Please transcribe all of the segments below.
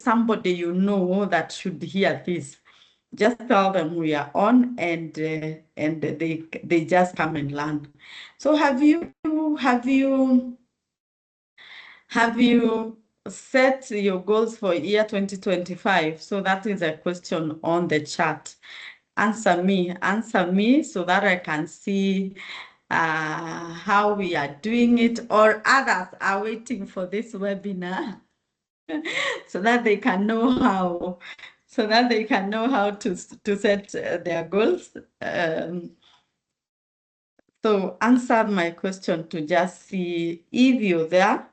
somebody you know that should hear this, just tell them we are on, and they just come and learn. So have you set your goals for year 2025? So that is a question on the chat. Answer me so that I can see how we are doing it, or others are waiting for this webinar so that they can know how to set their goals. So answer my question to just see if you're there.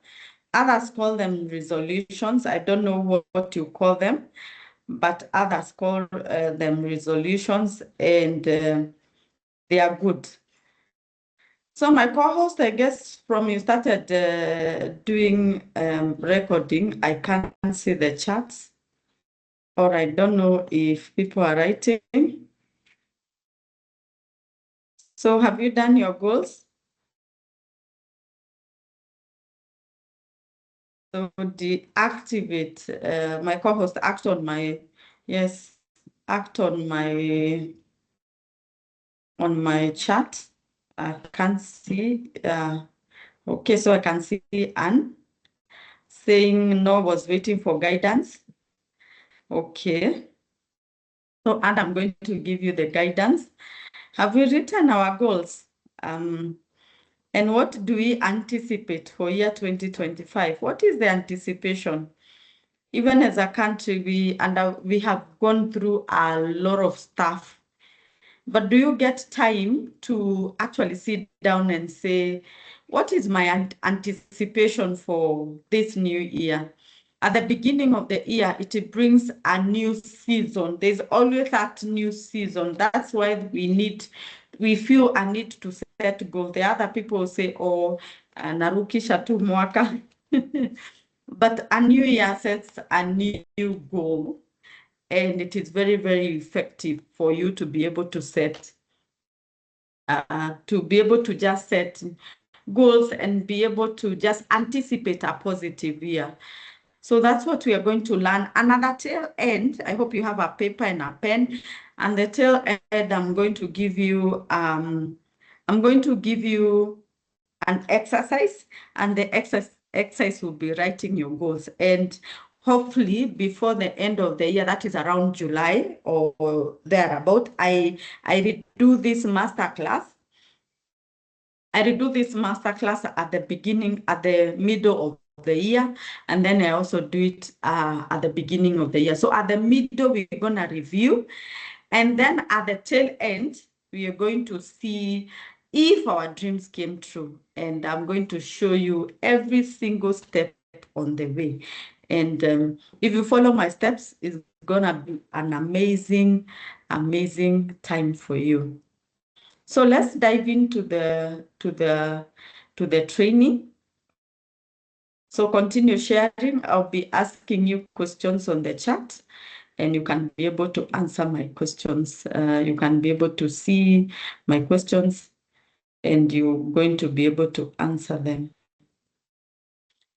Others call them resolutions. I don't know what you call them, but others call them resolutions, and they are good. So my co-host, I guess from you started doing recording, I can't see the chats, or I don't know if people are writing. So have you done your goals? So deactivate my co-host, act on my chat. I can't see. Okay, so I can see Anne saying no, was waiting for guidance. Okay. So Anne, I'm going to give you the guidance. Have we written our goals? And what do we anticipate for year 2025? What is the anticipation? Even as a country, we have gone through a lot of stuff. But do you get time to actually sit down and say, what is my anticipation for this new year? At the beginning of the year, it brings a new season. There's always that new season. That's why we feel a need to set goals. The other people say, oh, narukisha tu mwaka. But a new year sets a new goal. And it is very, very effective for you to be able to just set goals and be able to just anticipate a positive year. So that's what we are going to learn. Another tail end, I hope you have a paper and a pen. And the tail end, I'm going to give you an exercise, and the exercise will be writing your goals. And hopefully before the end of the year, that is around July or thereabout, I redo this masterclass. at the middle of the year, and then I also do it at the beginning of the year. So at the middle, we're going to review, and then at the tail end, we are going to see if our dreams came true. And I'm going to show you every single step on the way. And if you follow my steps, it's going to be an amazing, amazing time for you. So let's dive into the training. So continue sharing. I'll be asking you questions on the chat, and you can be able to answer my questions. You can be able to see my questions, and you're going to be able to answer them.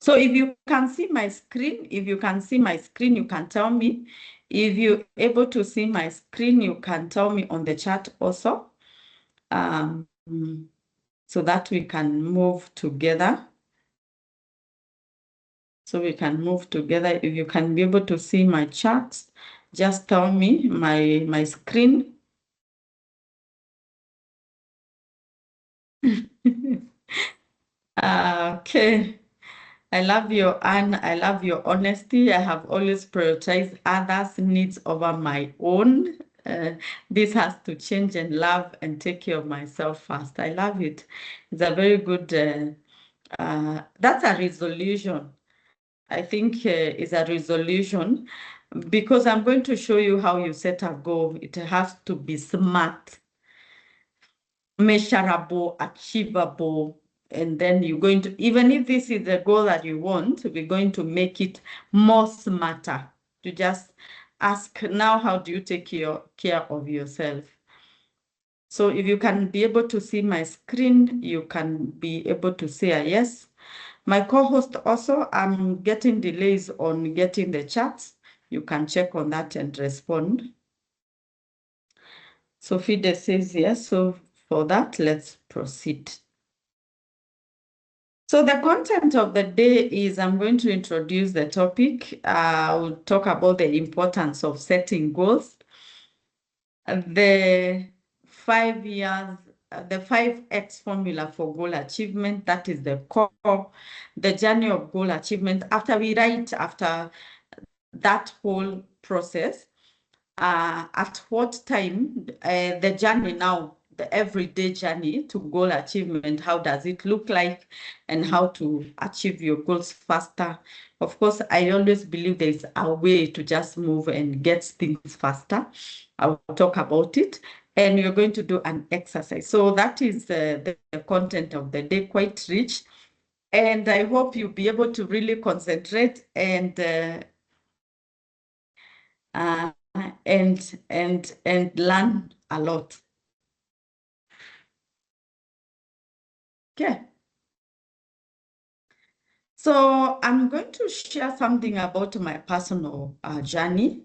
So if you can see my screen, you can tell me. If you're able to see my screen, you can tell me on the chat also, so that we can move together. If you can be able to see my charts, just tell me my screen. Okay. I love your I love your honesty. I have always prioritized others' needs over my own. This has to change, and love and take care of myself first. I love it. It's a very good, that's a resolution. I think is a resolution, because I'm going to show you how you set a goal. It has to be smart, measurable, achievable, and then you're going to, even if this is the goal that you want, we're going to make it more smarter. To just ask now, how do you take care of yourself? So if you can be able to see my screen, you can be able to say a yes. My co-host also, I'm getting delays on getting the charts. You can check on that and respond. So Fide says yes. So for that, let's proceed. So the content of the day is I'm going to introduce the topic. We'll talk about the importance of setting goals. The 5 years, the 5X formula for goal achievement, that is the core, the journey of goal achievement. After that whole process, at what time the journey now, the everyday journey to goal achievement, how does it look like, and how to achieve your goals faster. Of course, I always believe there's a way to just move and get things faster. I'll talk about it, and you're going to do an exercise. So that is the content of the day, quite rich. And I hope you'll be able to really concentrate and learn a lot. Okay. So I'm going to share something about my personal journey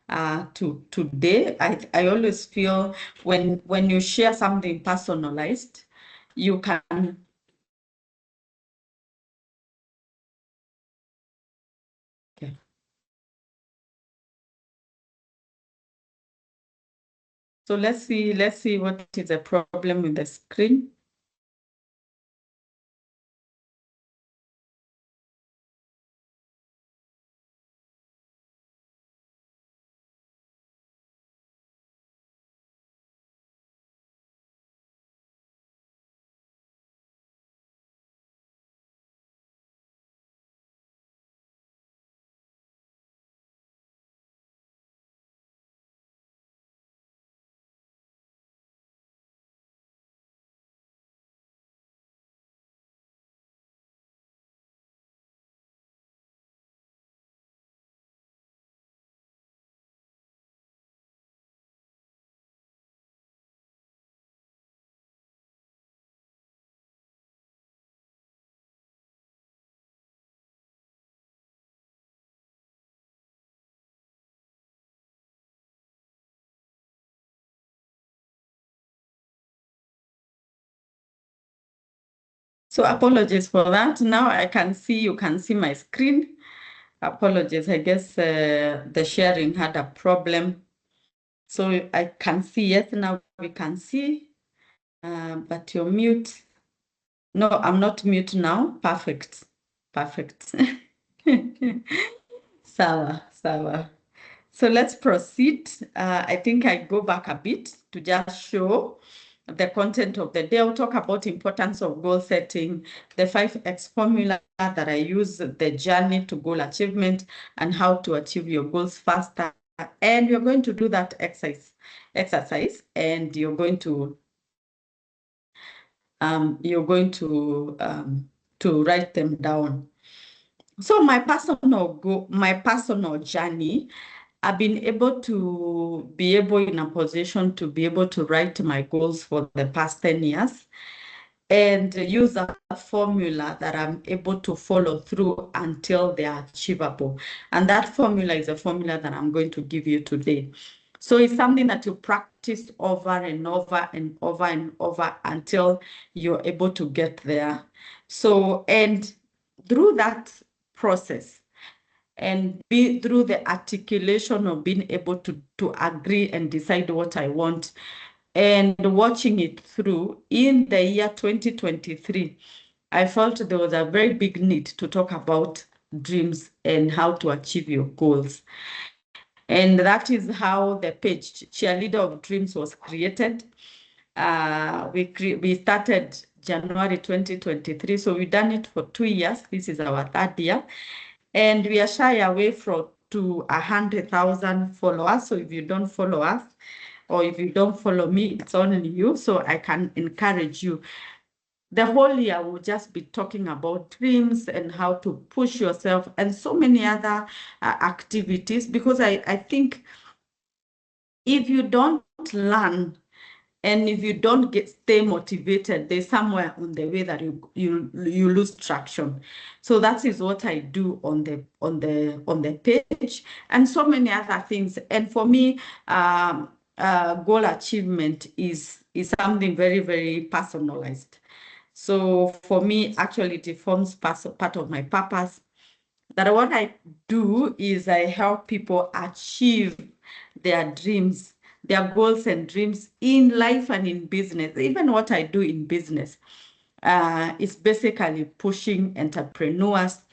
today. I always feel when you share something personalized, you can. Okay. So let's see what is the problem with the screen. So apologies for that. Now I can see, you can see my screen. Apologies, I guess the sharing had a problem. So I can see, yes, now we can see, but you're mute. No, I'm not mute now. Perfect. Perfect. Sawa, sawa. So let's proceed. I think I go back a bit to just show the content of the day. I'll talk about importance of goal setting, the 5X formula that I use, the journey to goal achievement, and how to achieve your goals faster. And you're going to do that exercise, and you're going to write them down. So my personal journey, I've been able to be in a position to be able to write my goals for the past 10 years and use a formula that I'm able to follow through until they are achievable. And that formula is a formula that I'm going to give you today. So it's something that you practice over and over and over and over until you're able to get there. So, and through that process, and be through the articulation of being able to agree and decide what I want, and watching it through in the year 2023, I felt there was a very big need to talk about dreams and how to achieve your goals. And that is how the page Cheerleader of Dreams was created. We started January 2023, so we've done it for 2 years. This is our third year. And we are shy away from to 100,000 followers. So if you don't follow us, or if you don't follow me, it's only you. So I can encourage you. The whole year we'll just be talking about dreams and how to push yourself and so many other activities, because I think if you don't learn And if you don't stay motivated, there's somewhere on the way that you lose traction. So that is what I do on the page, and so many other things. And for me, goal achievement is something very, very personalized. So for me, actually, it forms part of my purpose. That what I do is I help people achieve their dreams, their goals and dreams in life and in business. Even what I do in business is basically pushing entrepreneurs,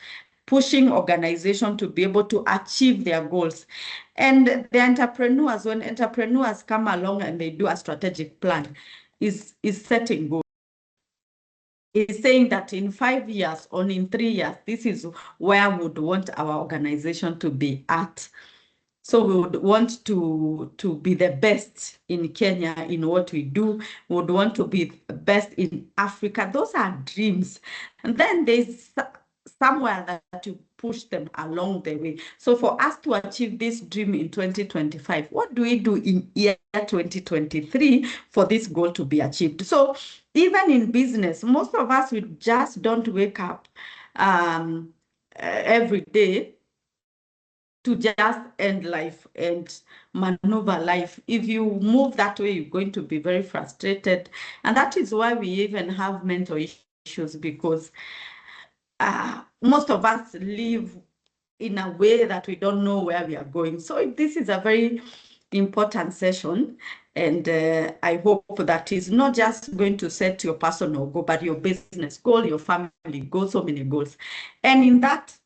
pushing organizations to be able to achieve their goals. And the entrepreneurs, when entrepreneurs come along and they do a strategic plan, is setting goals. Is saying that in 5 years or in 3 years, this is where we would want our organization to be at. So we would want to be the best in Kenya in what we do. We would want to be the best in Africa. Those are dreams. And then there's somewhere that you push them along the way. So for us to achieve this dream in 2025, what do we do in year 2023 for this goal to be achieved? So even in business, most of us, we just don't wake up every day to just end life and maneuver life. If you move that way, you're going to be very frustrated. And that is why we even have mental issues, because most of us live in a way that we don't know where we are going. So this is a very important session, and I hope that is not just going to set your personal goal, but your business goal, your family goal, so many goals. And in that,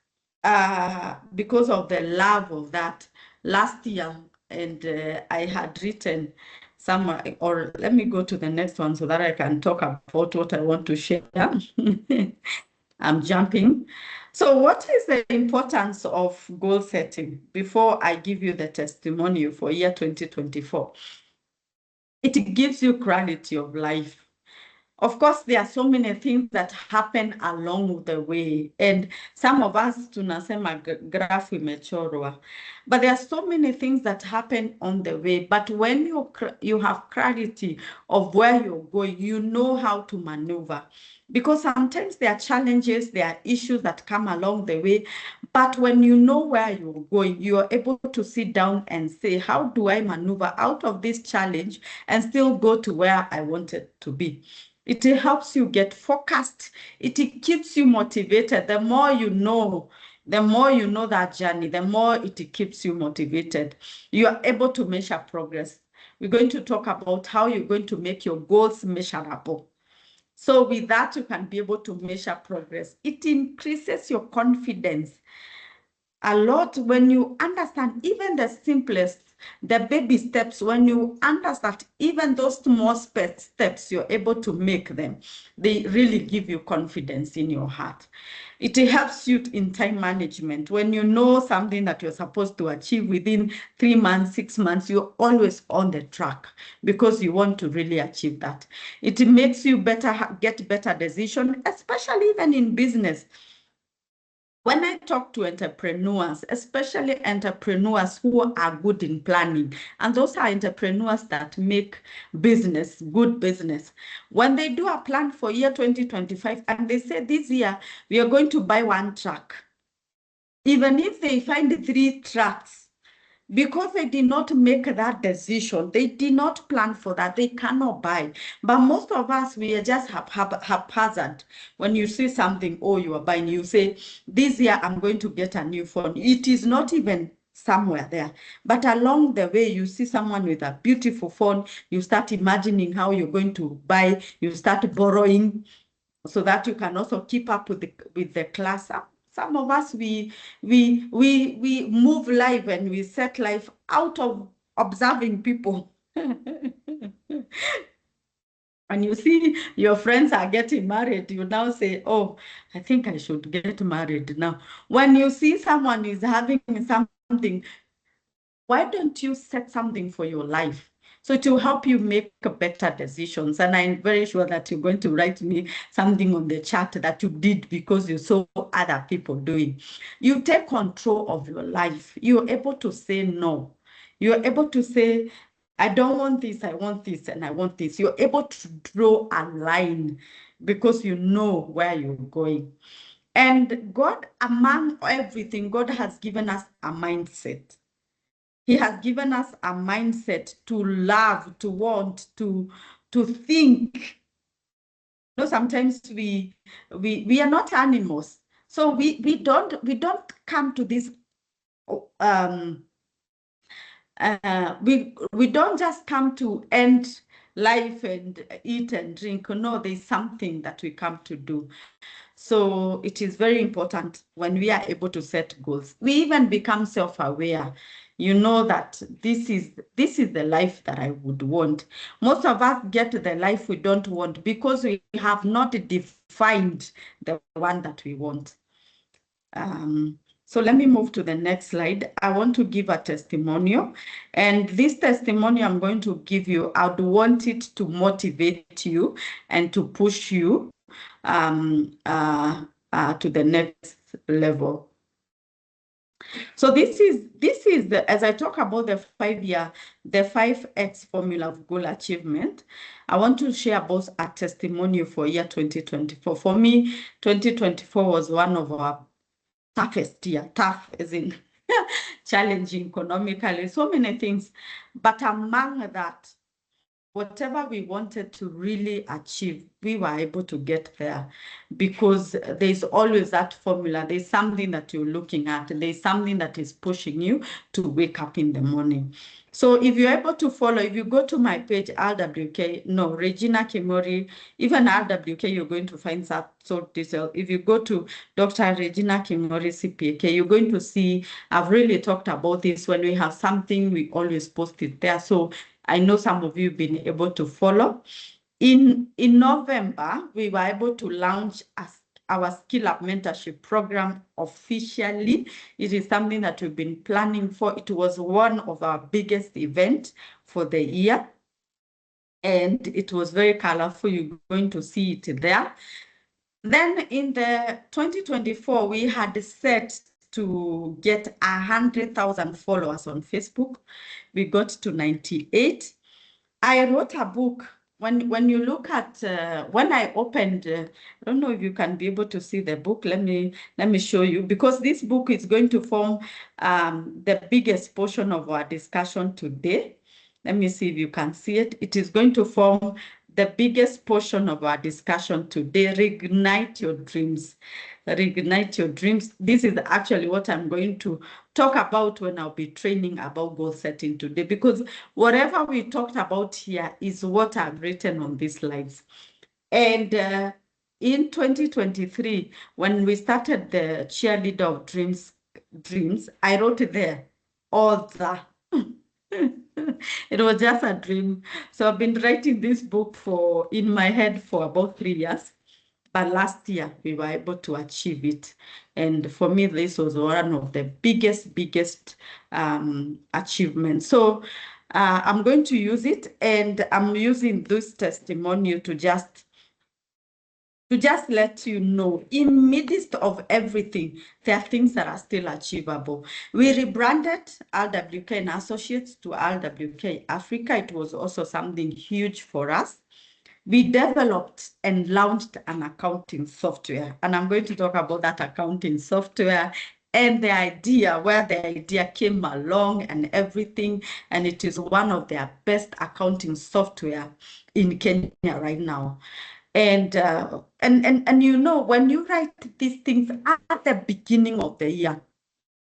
because of the love of that, last year, and I had written some, or let me go to the next one so that I can talk about what I want to share. I'm jumping. So what is the importance of goal setting before I give you the testimonial for year 2024? It gives you clarity of life. Of course, there are so many things that happen along the way, and some of us tunasema graph imechorwa, but there are so many things that happen on the way. But when you have clarity of where you're going, you know how to maneuver, because sometimes there are challenges, there are issues that come along the way. But when you know where you're going, you are able to sit down and say, how do I maneuver out of this challenge and still go to where I wanted to be? It helps you get focused. It keeps you motivated. The more you know that journey, the more it keeps you motivated. You are able to measure progress. We're going to talk about how you're going to make your goals measurable. So with that, you can be able to measure progress. It increases your confidence a lot when you understand even the simplest, the baby steps. When you understand even those small steps, you're able to make them. They really give you confidence in your heart. It helps you in time management. When you know something that you're supposed to achieve within 3 months, 6 months, you're always on the track because you want to really achieve that. It makes you get better decision, especially even in business. When I talk to entrepreneurs, especially entrepreneurs who are good in planning, and those are entrepreneurs that make business, good business, when they do a plan for year 2025 and they say this year we are going to buy 1 truck, even if they find 3 trucks, because they did not make that decision, they did not plan for that, they cannot buy. But most of us, we are just haphazard. When you see something, oh, you are buying, you say, this year I'm going to get a new phone. It is not even somewhere there. But along the way, you see someone with a beautiful phone, you start imagining how you're going to buy, you start borrowing, so that you can also keep up with the class. Some of us, we move life and we set life out of observing people. And you see your friends are getting married, you now say, oh, I think I should get married now. When you see someone is having something, why don't you set something for your life? So to help you make better decisions. And I'm very sure that you're going to write me something on the chat that you did because you saw other people doing. You take control of your life. You're able to say no. You're able to say, I don't want this, I want this, and I want this. You're able to draw a line because you know where you're going. And God, among everything, God has given us a mindset. He has given us a mindset to love, to want, to think. You know, sometimes we are not animals. So we don't come to this we don't just come to end life and eat and drink. No, there's something that we come to do. So it is very important when we are able to set goals. We even become self-aware. You know that this is the life that I would want. Most of us get the life we don't want because we have not defined the one that we want. So let me move to the next slide. I want to give a testimonial. And this testimonial I'm going to give you, I'd want it to motivate you and to push you to the next level. So this is as I talk about the 5X formula of goal achievement, I want to share about a testimonial for year 2024. For me, 2024 was one of our toughest year, tough as in challenging economically, so many things. But among that, whatever we wanted to really achieve, we were able to get there because there's always that formula. There's something that you're looking at. There's something that is pushing you to wake up in the morning. So if you're able to follow, if you go to my page, Regina Kimori, even RWK, you're going to find that sort of detail. If you go to Dr. Regina Kimori CPA-K, you're going to see, I've really talked about this. When we have something, we always post it there. So I know some of you have been able to follow. In November, we were able to launch our Skill Up Mentorship Program officially. It is something that we've been planning for. It was one of our biggest events for the year. And it was very colorful. You're going to see it there. Then in the 2024, we had set to get 100,000 followers on Facebook. We got to 98. I wrote a book. When you look at when I opened, I don't know if you can be able to see the book. Let me show you, because this book is going to form the biggest portion of our discussion today. Let me see if you can see it. It is going to form the biggest portion of our discussion today. Reignite your dreams. Reignite your dreams. This is actually what I'm going to talk about when I'll be training about goal setting today, because whatever we talked about here is what I've written on these slides. And in 2023, when we started the cheerleader of dreams, I wrote there, all the it was just a dream. So I've been writing this book in my head for about 3 years. But last year, we were able to achieve it. And for me, this was one of the biggest achievements. So I'm going to use it, and I'm using this testimonial to just let you know, in midst of everything, there are things that are still achievable. We rebranded RWK and Associates to RWK Africa. It was also something huge for us. We developed and launched an accounting software, and I'm going to talk about that accounting software and the idea, where the idea came along and everything. And it is one of their best accounting software in Kenya right now. And you know, when you write these things at the beginning of the year,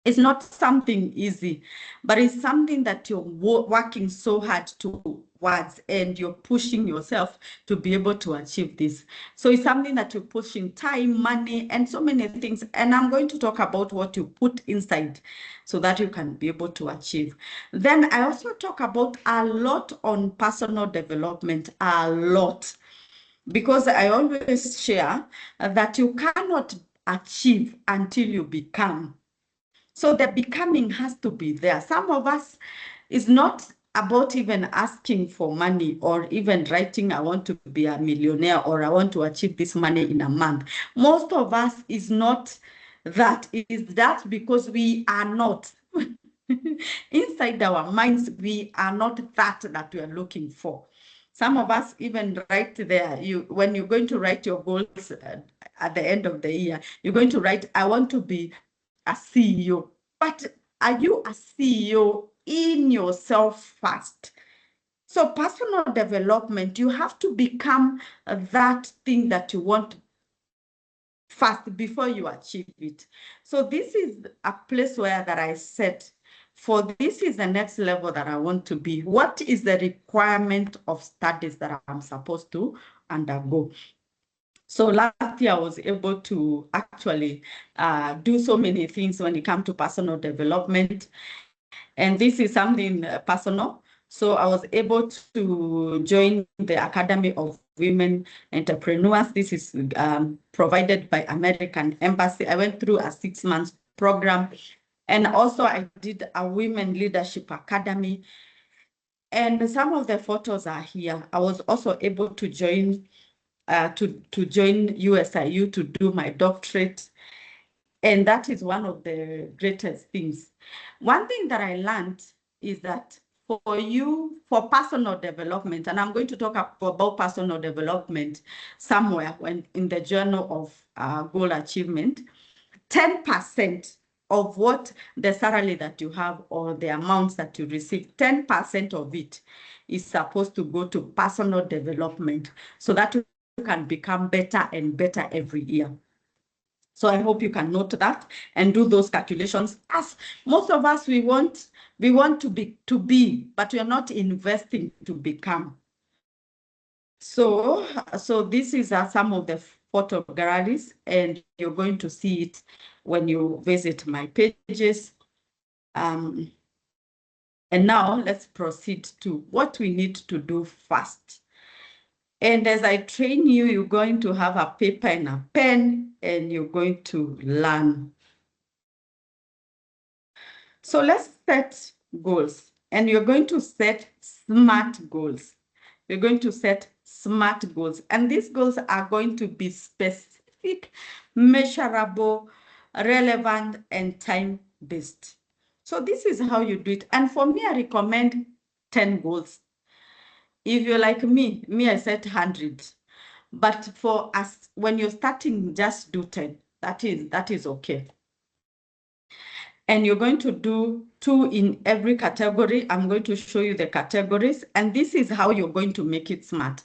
it's not something easy, but it's something that you're working so hard towards, and you're pushing yourself to be able to achieve this. So it's something that you're pushing time, money, and so many things. And I'm going to talk about what you put inside so that you can be able to achieve. Then I also talk about a lot on personal development, a lot. Because I always share that you cannot achieve until you become. So the becoming has to be there. Some of us, is not about even asking for money or even writing, I want to be a millionaire or I want to achieve this money in a month. Most of us is not that. Is that because we are not. inside our minds, we are not that we are looking for. Some of us even write there, when you're going to write your goals at the end of the year, you're going to write, I want to be a CEO. But are you a CEO in yourself first? So personal development, you have to become that thing that you want first before you achieve it. So this is a place where that I set for this is the next level that I want to be. What is the requirement of studies that I'm supposed to undergo? So last year I was able to actually do so many things when it comes to personal development. And this is something personal. So I was able to join the Academy of Women Entrepreneurs. This is provided by American Embassy. I went through a 6-month program. And also I did a Women Leadership Academy. And some of the photos are here. I was also able to join join USIU to do my doctorate. And that is one of the greatest things. One thing that I learned is that for personal development, and I'm going to talk about personal development somewhere when in the journal of goal achievement, 10% of what the salary that you have or the amounts that you receive, 10% of it is supposed to go to personal development so that you can become better and better every year. So I hope you can note that and do those calculations. As most of us, we want to be, but we are not investing to become. So this is some of the photo galleries, and you're going to see it when you visit my pages. And now let's proceed to what we need to do first. And as I train you, you're going to have a paper and a pen, and you're going to learn. So let's set goals, and you're going to set SMART goals. You're going to set SMART goals, and these goals are going to be specific, measurable, relevant, and time-based. So this is how you do it. And for me, I recommend 10 goals. If you're like me, I set 100. But for us, when you're starting, just do 10. That is okay. And you're going to do 2 in every category. I'm going to show you the categories, and this is how you're going to make it SMART.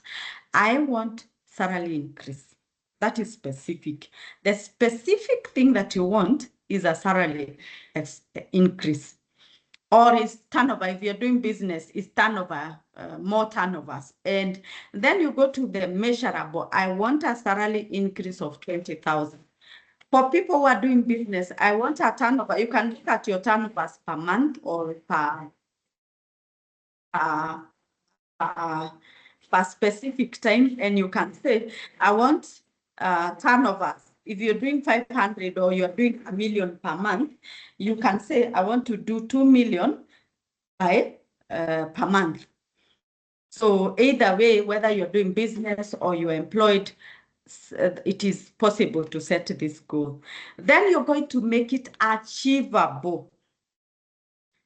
I want salary increase. That is specific. The specific thing that you want is a salary increase. Or is turnover. If you're doing business, it's turnover, more turnovers. And then you go to the measurable. I want a salary increase of 20,000. For people who are doing business, I want a turnover. You can look at your turnovers per month or per specific time, and you can say, I want turnovers. If you're doing 500 or you're doing 1 million per month, you can say, I want to do 2 million per month. So either way, whether you're doing business or you're employed, it is possible to set this goal. Then you're going to make it achievable.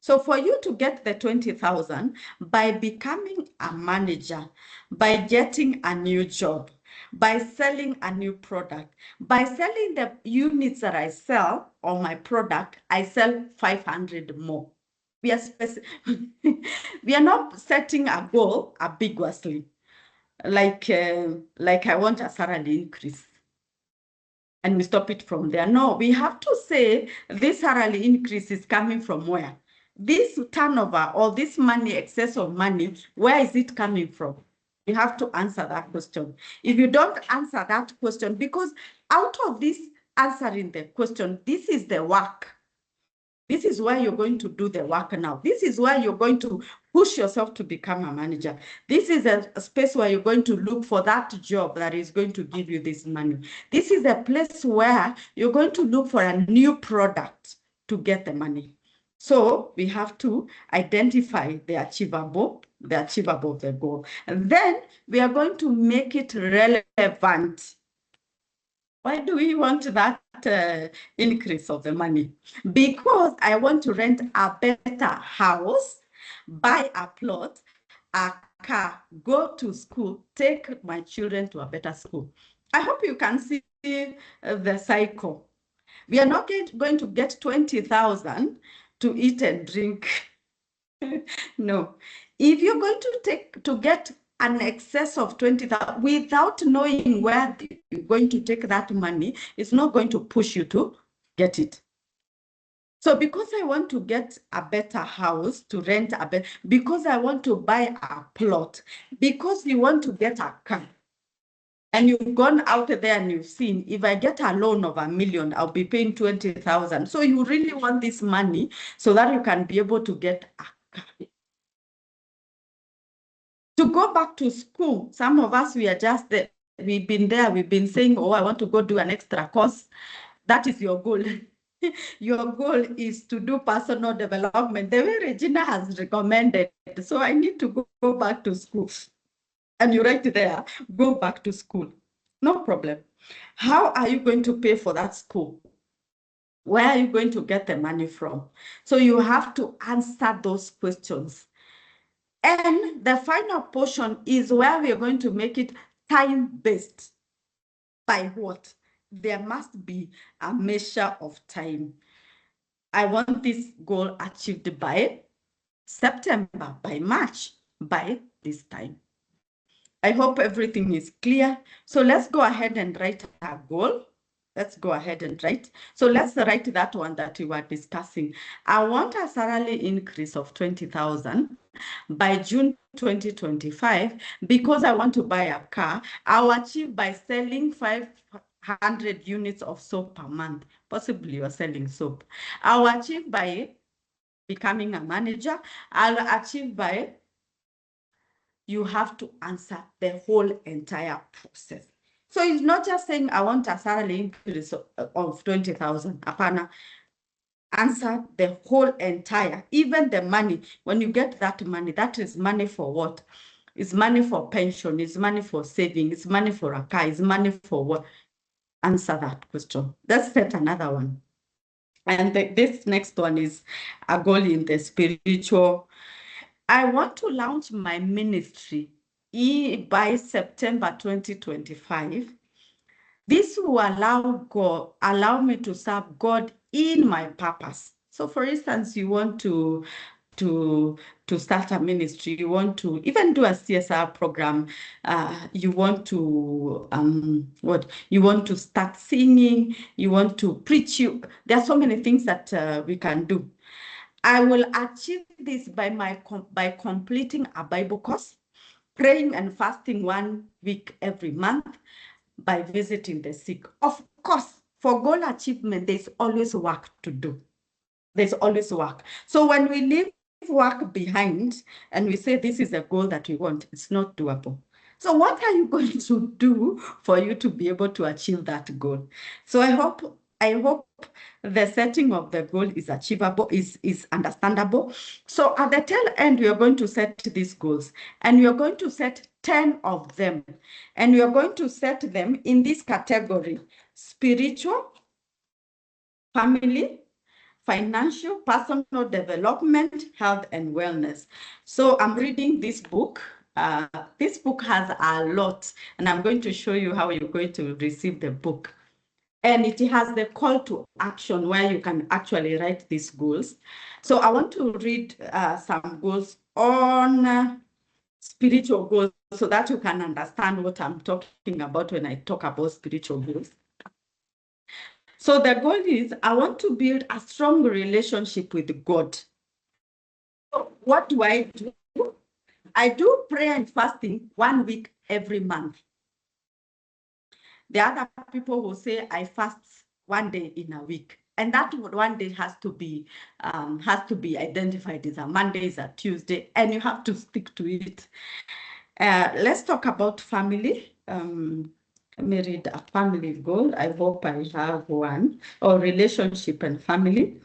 So for you to get the 20,000 by becoming a manager, by getting a new job, by selling a new product, by selling the units that I sell or my product, I sell 500 more. We are we are not setting a goal ambiguously, like I want a salary increase, and we stop it from there. No, we have to say this salary increase is coming from where? This turnover or this money, excess of money, where is it coming from? You have to answer that question. If you don't answer that question, because out of this answering the question, this is the work. This is why you're going to do the work now. This is why you're going to push yourself to become a manager. This is a space where you're going to look for that job that is going to give you this money. This is a place where you're going to look for a new product to get the money. So we have to identify the achievable of the goal. And then we are going to make it relevant. Why do we want that increase of the money? Because I want to rent a better house, buy a plot, a car, go to school, take my children to a better school. I hope you can see the cycle. We are not going to get 20,000 to eat and drink. No. If you're going to get an excess of 20,000 without knowing where you're going to take that money, it's not going to push you to get it. So because I want to get a better house, to rent a better, because I want to buy a plot, because you want to get a car, and you've gone out there and you've seen, if I get a loan of $1 million, I'll be paying 20,000. So you really want this money so that you can be able to get a car. To go back to school, some of us, we are just there. We've been there. We've been saying, oh, I want to go do an extra course. That is your goal. Your goal is to do personal development, the way Regina has recommended. So I need to go back to school. And you're right there, go back to school. No problem. How are you going to pay for that school? Where are you going to get the money from? So you have to answer those questions. And the final portion is where we are going to make it time-based. By what? There must be a measure of time. I want this goal achieved by September, by March, by this time. I hope everything is clear. So let's go ahead and write our goal. Let's go ahead and write. So let's write that one that we were discussing. I want a salary increase of 20,000 by June 2025 because I want to buy a car. I'll achieve by selling 500 units of soap per month. Possibly you're selling soap. I'll achieve by becoming a manager. I'll achieve by, you have to answer the whole entire process. So it's not just saying, I want a salary increase of 20,000. Apana, answer the whole entire, even the money. When you get that money, that is money for what? It's money for pension, it's money for saving, it's money for a car, it's money for what? Answer that question. Let's set another one. And this next one is a goal in the spiritual. I want to launch my ministry by September 2025. This will allow me to serve God in my purpose. So for instance, you want to start a ministry, you want to even do a CSR program, you want to you want to start singing, you want to preach. There are so many things that we can do. I will achieve this by completing a Bible course, praying and fasting 1 week every month, by visiting the sick. Of course, for goal achievement, there's always work to do. There's always work. So when we leave work behind and we say this is a goal that we want, it's not doable. So what are you going to do for you to be able to achieve that goal? So I hope the setting of the goal is achievable, is understandable. So at the tail end, we are going to set these goals, and we are going to set 10 of them. And we are going to set them in this category: spiritual, family, financial, personal development, health, and wellness. So I'm reading this book. This book has a lot, and I'm going to show you how you're going to receive the book. And it has the call to action where you can actually write these goals. So I want to read some goals on spiritual goals so that you can understand what I'm talking about when I talk about spiritual goals. So the goal is, I want to build a strong relationship with God. So what do? I do prayer and fasting 1 week every month. The other people will say I fast 1 day in a week. And that 1 day has to be identified as a Monday, is a Tuesday, and you have to stick to it. Let's talk about family. Let me read a family goal. I hope I have one, or relationship and family.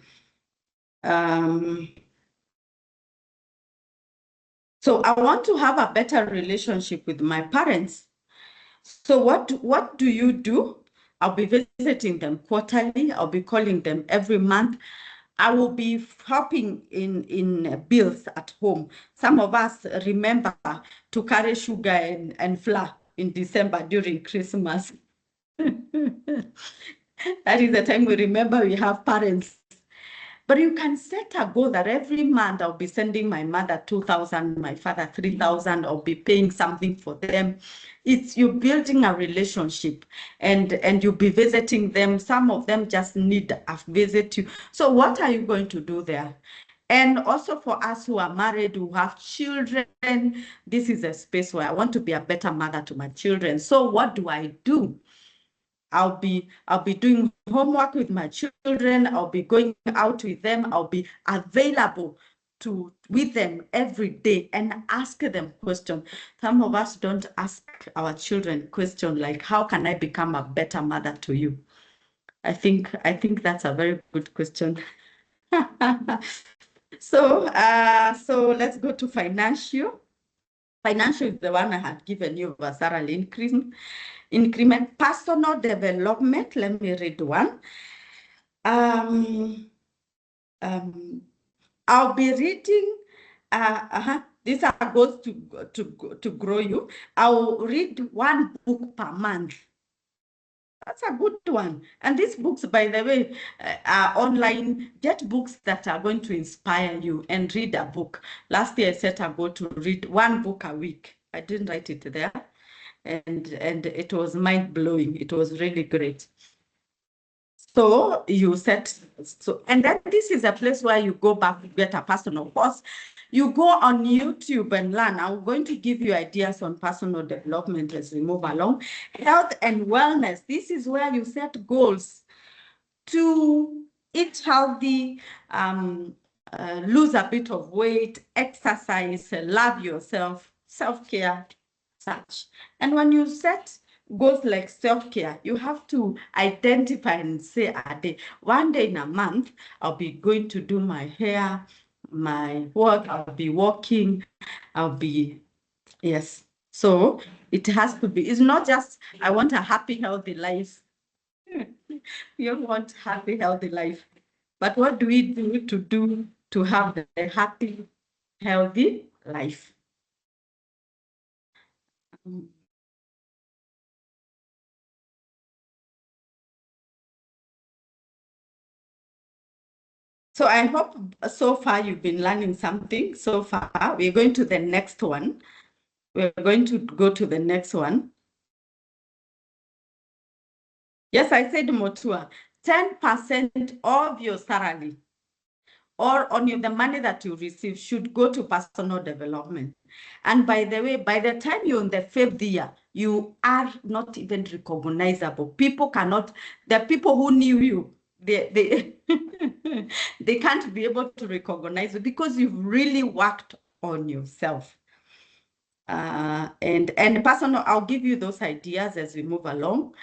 So I want to have a better relationship with my parents. So what do you do? I'll be visiting them quarterly. I'll be calling them every month. I will be helping in bills at home. Some of us remember to carry sugar and flour in December during Christmas. That is the time we remember we have parents. But you can set a goal that every month I'll be sending my mother 2,000, my father 3,000, I'll be paying something for them. It's you building a relationship and you'll be visiting them. Some of them just need a visit you. So what are you going to do there? And also for us who are married, who have children, this is a space where I want to be a better mother to my children. So what do I do? I'll be doing homework with my children. I'll be going out with them. I'll be available with them every day and ask them questions. Some of us don't ask our children questions like, how can I become a better mother to you? I think that's a very good question. So let's go to financial. Financial is the one I had given you a salary increment. Personal development, let me read one. I'll be reading, these are goals to grow you. I'll read one book per month. That's a good one. And these books, by the way, are online. Get books that are going to inspire you and read a book. Last year, I set a goal to read one book a week. I didn't write it there. And it was mind-blowing. It was really great. So you set, and then this is a place where you go back to get a personal course. You go on YouTube and learn. I'm going to give you ideas on personal development as we move along. Health and wellness. This is where you set goals to eat healthy, lose a bit of weight, exercise, love yourself, self-care, such. And when you set goals like self-care, you have to identify and say a day. One day in a month, I'll be going to do my hair, my work, I'll be walking, yes. So it has to be, it's not just, I want a happy, healthy life. You want happy, healthy life. But what do we do to have a happy, healthy life? So I hope so far you've been learning something so far. We're going to the next one. We're going to go to the next one. Yes, I said Motua, 10% of your salary or on the money that you receive should go to personal development. And by the way, by the time you're in the 5th year, you are not even recognizable. People cannot, the people who knew you, they they can't be able to recognize you because you've really worked on yourself. And personal, I'll give you those ideas as we move along.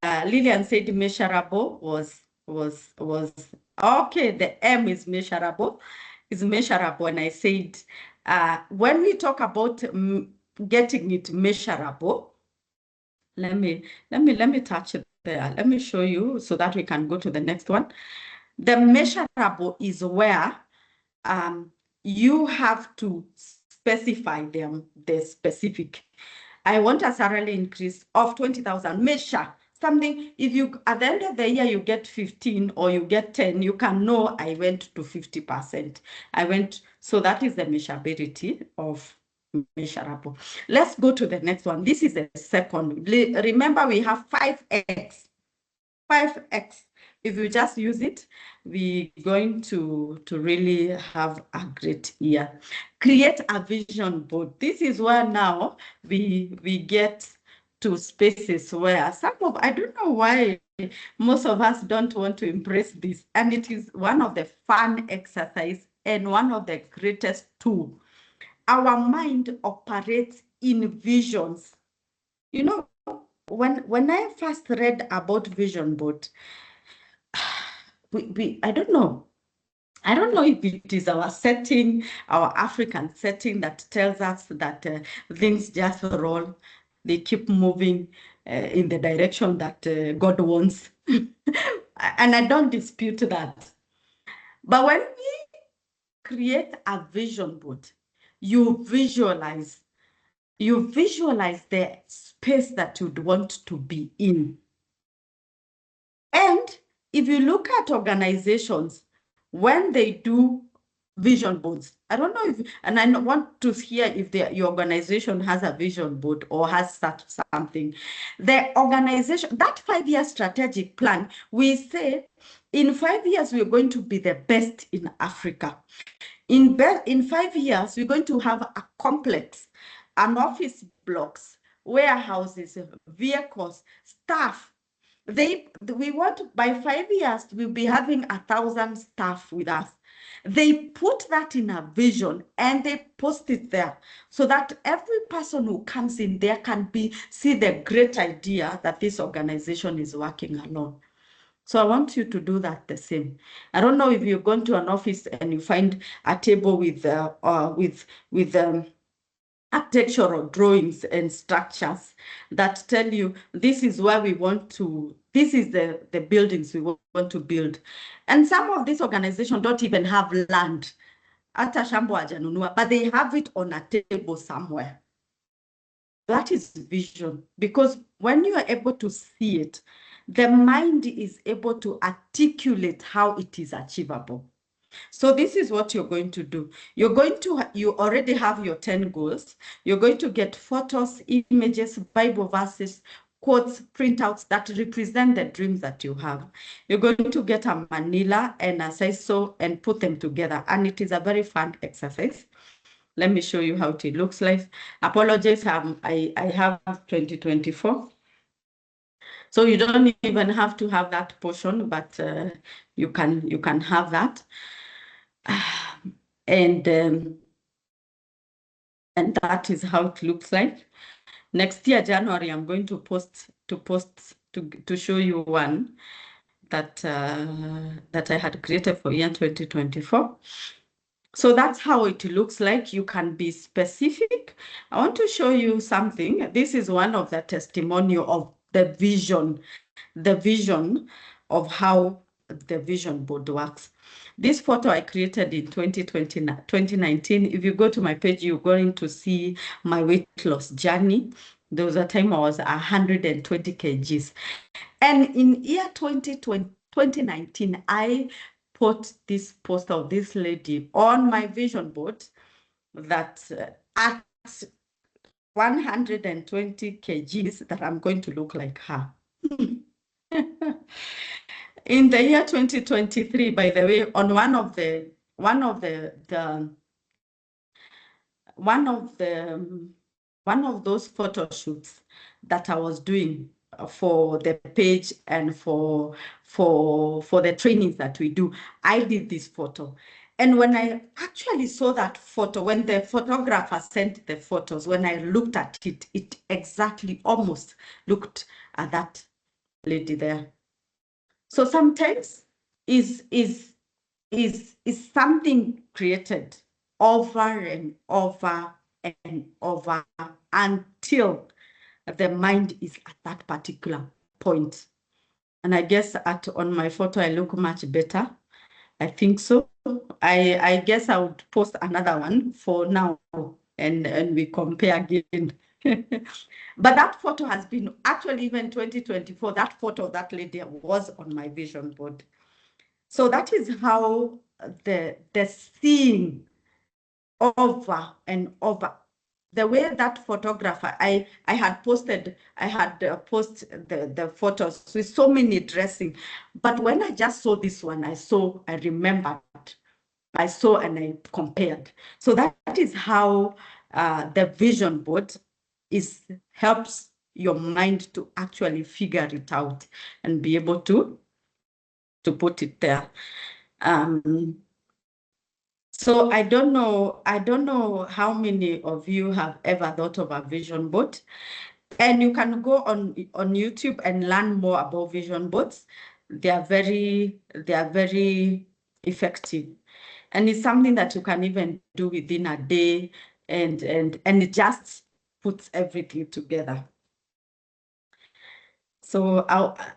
Lillian said measurable was okay. The M is measurable, and I said when we talk about getting it measurable, let me touch it there. Let me show you so that we can go to the next one. The measurable is where you have to specify the specific. I want a salary increase of 20,000. Measure something. If you at the end of the year you get 15 or you get 10, you can know I went to 50%. So that is the measurability of measurable. Let's go to the next one. This is the second. Remember, we have 5x. 5x. If you just use it, we're going to really have a great year. Create a vision board. This is where now we get to spaces where I don't know why most of us don't want to embrace this. And it is one of the fun exercise and one of the greatest tools. Our mind operates in visions. You know, when I first read about vision board, I don't know. I don't know if it is our setting, our African setting that tells us that things just roll, they keep moving. in the direction that God wants. And I don't dispute that. But when we create a vision board, you visualize the space that you'd want to be in. And if you look at organizations, when they do vision boards, I don't know if, and I want to hear if your organization has a vision board or has such something. The organization, that 5-year strategic plan, we say in 5 years, we're going to be the best in Africa. In 5 years, we're going to have a complex, an office blocks, warehouses, vehicles, staff. We want, by 5 years, we'll be having 1,000 staff with us. They put that in a vision and they post it there so that every person who comes in there can see the great idea that this organization is working along. So I want you to do that the same. I don't know if you've gone to an office and you find a table with architectural drawings and structures that tell you this is where we want to, this is the buildings we want to build. And some of these organizations don't even have land, but they have it on a table somewhere. That is vision, because when you are able to see it, the mind is able to articulate how it is achievable. So this is what you're going to do. You already have your 10 goals. You're going to get photos, images, Bible verses, quotes, printouts that represent the dreams that you have. You're going to get a manila and a sisal and put them together. And it is a very fun exercise. Let me show you how it looks like. Apologies, I have 2024. So you don't even have to have that portion, but you can have that. And that is how it looks like. Next year, January, I'm going to show you one that I had created for year 2024. So that's how it looks like. You can be specific. I want to show you something. This is one of the testimonial of the vision of how the vision board works. This photo I created in 2019. If you go to my page, you're going to see my weight loss journey. There was a time I was 120 kgs. And in year 2019, I put this poster of this lady on my vision board that at 120 kgs that I'm going to look like her. In the year 2023, by the way, on one of those photo shoots that I was doing for the page and for the trainings that we do, I did this photo. And when I actually saw that photo, when the photographer sent the photos, when I looked at it, it exactly almost looked at that lady there. So sometimes is something created over and over and over until the mind is at that particular point. And I guess on my photo, I look much better. I think so. I guess I would post another one for now and we compare again. But that photo has been, actually even 2024, that photo of that lady was on my vision board. So that is how the seeing over and over, the way that photographer, I had posted the photos with so many dressing, but when I just saw this one, I remembered, I saw and I compared. So that is how the vision board helps your mind to actually figure it out and be able to put it there. So I don't know how many of you have ever thought of a vision board. And you can go on YouTube and learn more about vision boards. They are very effective. And it's something that you can even do within a day, and it just puts everything together. So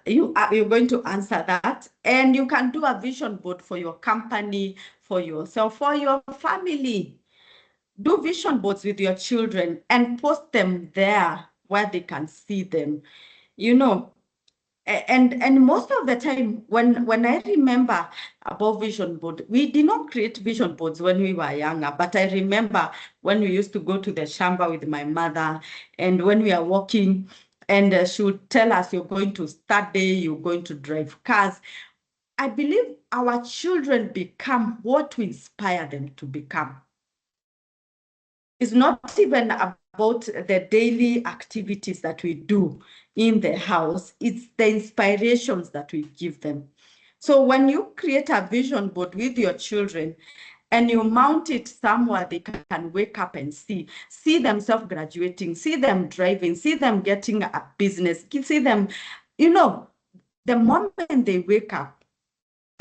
you're going to answer that. And you can do a vision board for your company, for yourself, for your family. Do vision boards with your children and post them there where they can see them. You know, and most of the time when I remember about vision board, we did not create vision boards when we were younger, but I remember when we used to go to the shamba with my mother, and when we are walking, and she would tell us, you're going to study, you're going to drive cars. I believe our children become what we inspire them to become. It's not even about the daily activities that we do in the house. It's the inspirations that we give them. So when you create a vision board with your children and you mount it somewhere they can wake up and see themselves graduating, see them driving, see them getting a business, see them, the moment they wake up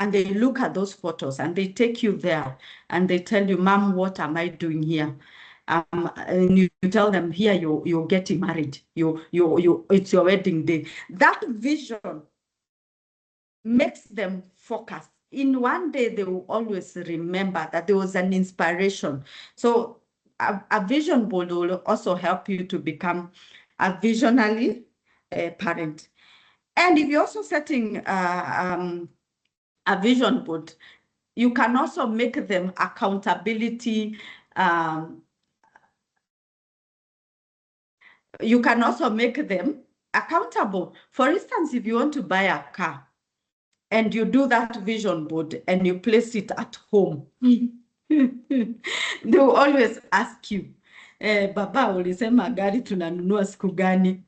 and they look at those photos and they take you there and they tell you, Mom, what am I doing here? And you tell them, here you're getting married. It's your wedding day. That vision makes them focus. In one day, they will always remember that there was an inspiration. So a vision board will also help you to become a visionary parent. And if you're also setting a vision board, you can also make them accountability. You can also make them accountable. For instance, if you want to buy a car and you do that vision board and you place it at home, they will always ask you, Baba, ulisema gari tunanunua siku gani?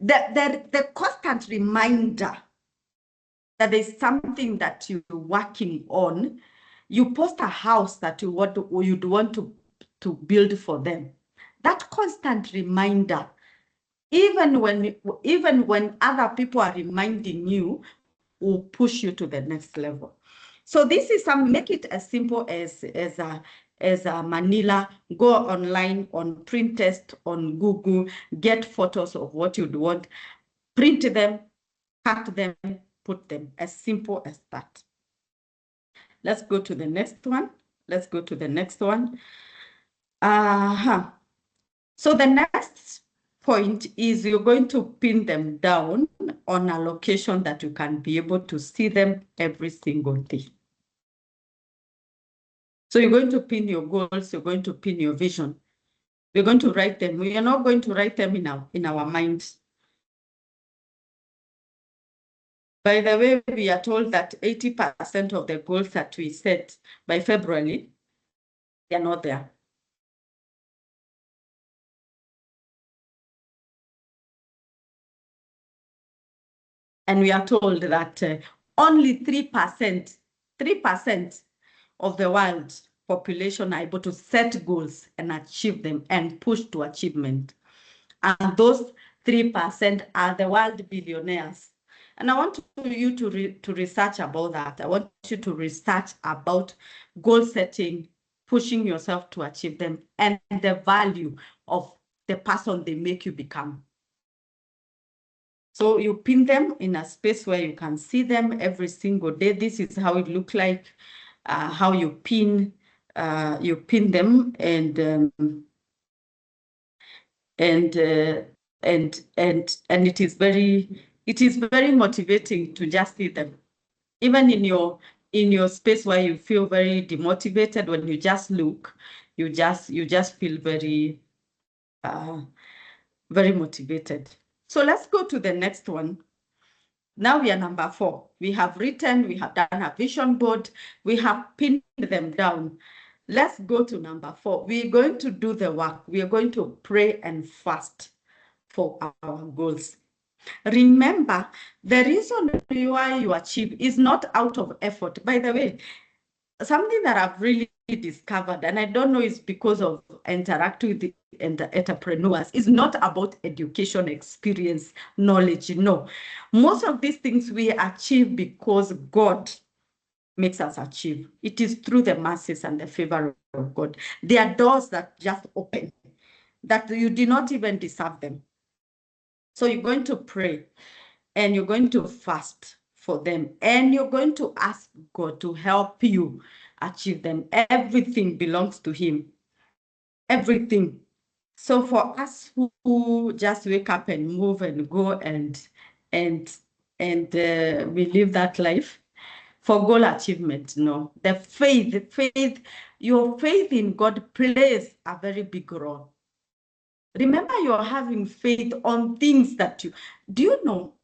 The constant reminder that there's something that you're working on. You post a house that you'd want to build for them. That constant reminder, even when other people are reminding you, will push you to the next level. So this is make it as simple as a Manila. Go online on Pinterest, on Google, get photos of what you'd want, print them, cut them, put them. As simple as that. Let's go to the next one. Let's go to the next one. So the next point is you're going to pin them down on a location that you can be able to see them every single day. So you're going to pin your goals, you're going to pin your vision. We're going to write them. We are not going to write them in our minds. By the way, we are told that 80% of the goals that we set by February, they are not there. And we are told that only 3% of the world's population are able to set goals and achieve them and push to achievement. And those 3% are the world billionaires. And I want you to research about that. I want you to research about goal setting, pushing yourself to achieve them, and the value of the person they make you become. So you pin them in a space where you can see them every single day. This is how it looks like, how you pin them, and it is very motivating to just see them. Even in your space where you feel very demotivated, when you just look, you just feel very very motivated. So let's go to the next one. Now we are number 4. We have written, we have done a vision board, we have pinned them down. Let's go to number 4. We're going to do the work. We are going to pray and fast for our goals. Remember, the reason why you achieve is not out of effort. By the way, something that I've really discovered, and I don't know, is because of interacting with the entrepreneurs, is not about education, experience, knowledge. No, most of these things we achieve because God makes us achieve. It is through the mercies and the favor of God. There are doors that just open, that you do not even deserve them. So you're going to pray and you're going to fast for them and you're going to ask God to help you achieve them. Everything belongs to him. Everything. So for us who just wake up and move and go and we live that life for goal achievement, no. The faith, your faith in God plays a very big role. Remember, you're having faith on things that do you know,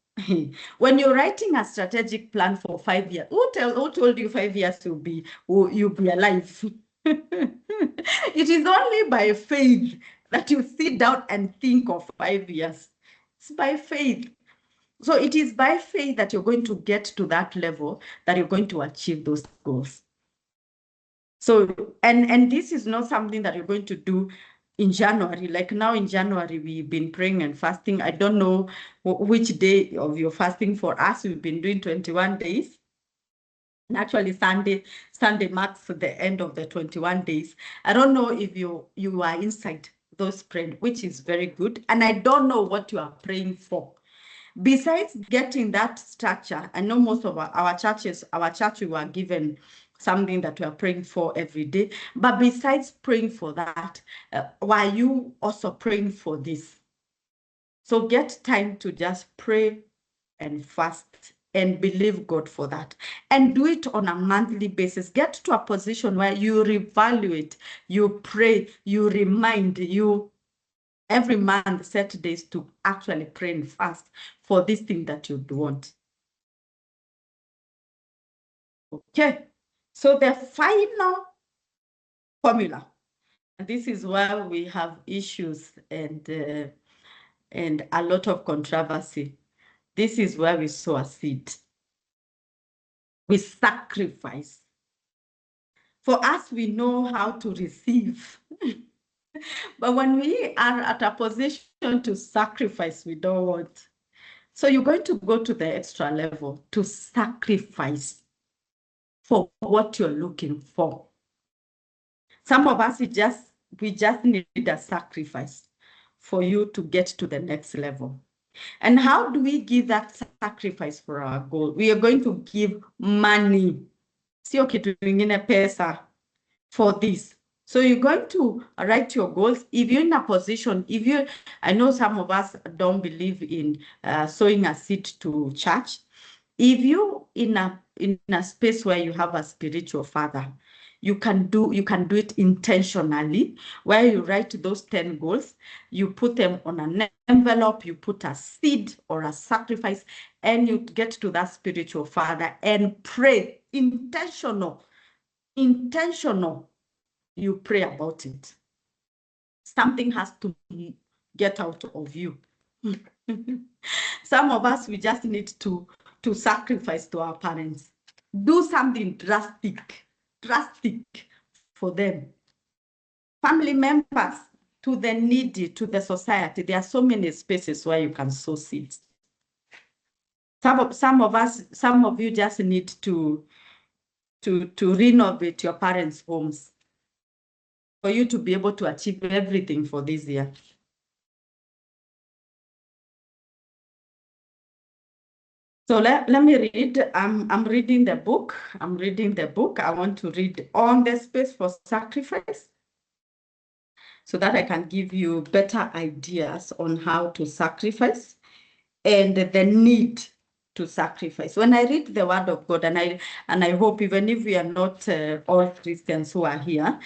when you're writing a strategic plan for 5 years, who told you 5 years you'll be alive? It is only by faith that you sit down and think of 5 years. It's by faith. So it is by faith that you're going to get to that level, that you're going to achieve those goals. So, and this is not something that you're going to do in January. Like now in January, we've been praying and fasting. I don't know which day of your fasting. For us, we've been doing 21 days. And actually, Sunday marks the end of the 21 days. I don't know if you are inside those praying, which is very good. And I don't know what you are praying for. Besides getting that structure, I know most of our church, we were given something that we are praying for every day. But besides praying for that, were you also praying for this? So get time to just pray and fast and believe God for that. And do it on a monthly basis. Get to a position where you reevaluate, you pray, you remind, you every month set days to actually pray and fast for this thing that you want. Okay, so the final formula, and this is where we have issues and a lot of controversy. This is where we sow a seed. We sacrifice. For us, we know how to receive. But when we are at a position to sacrifice, we don't want. So you're going to go to the extra level to sacrifice for what you're looking for. Some of us, we just need a sacrifice for you to get to the next level. And how do we give that sacrifice for our goal? We are going to give money. Sio kitu ingine, pesa, for this. So you're going to write your goals. If you're in a position, I know some of us don't believe in sowing a seed to church. If you in a space where you have a spiritual father, you can do it intentionally, where you write those 10 goals, you put them on an envelope, you put a seed or a sacrifice, and you get to that spiritual father and pray intentional. You pray about it. Something has to get out of you. Some of us, we just need to sacrifice to our parents. Do something drastic for them. Family members, to the needy, to the society. There are so many spaces where you can sow seeds. Some of you just need to renovate your parents' homes for you to be able to achieve everything for this year. So let me read. I'm reading the book. I want to read on the space for sacrifice so that I can give you better ideas on how to sacrifice and the need to sacrifice. When I read the word of God, and I hope even if we are not all Christians who are here,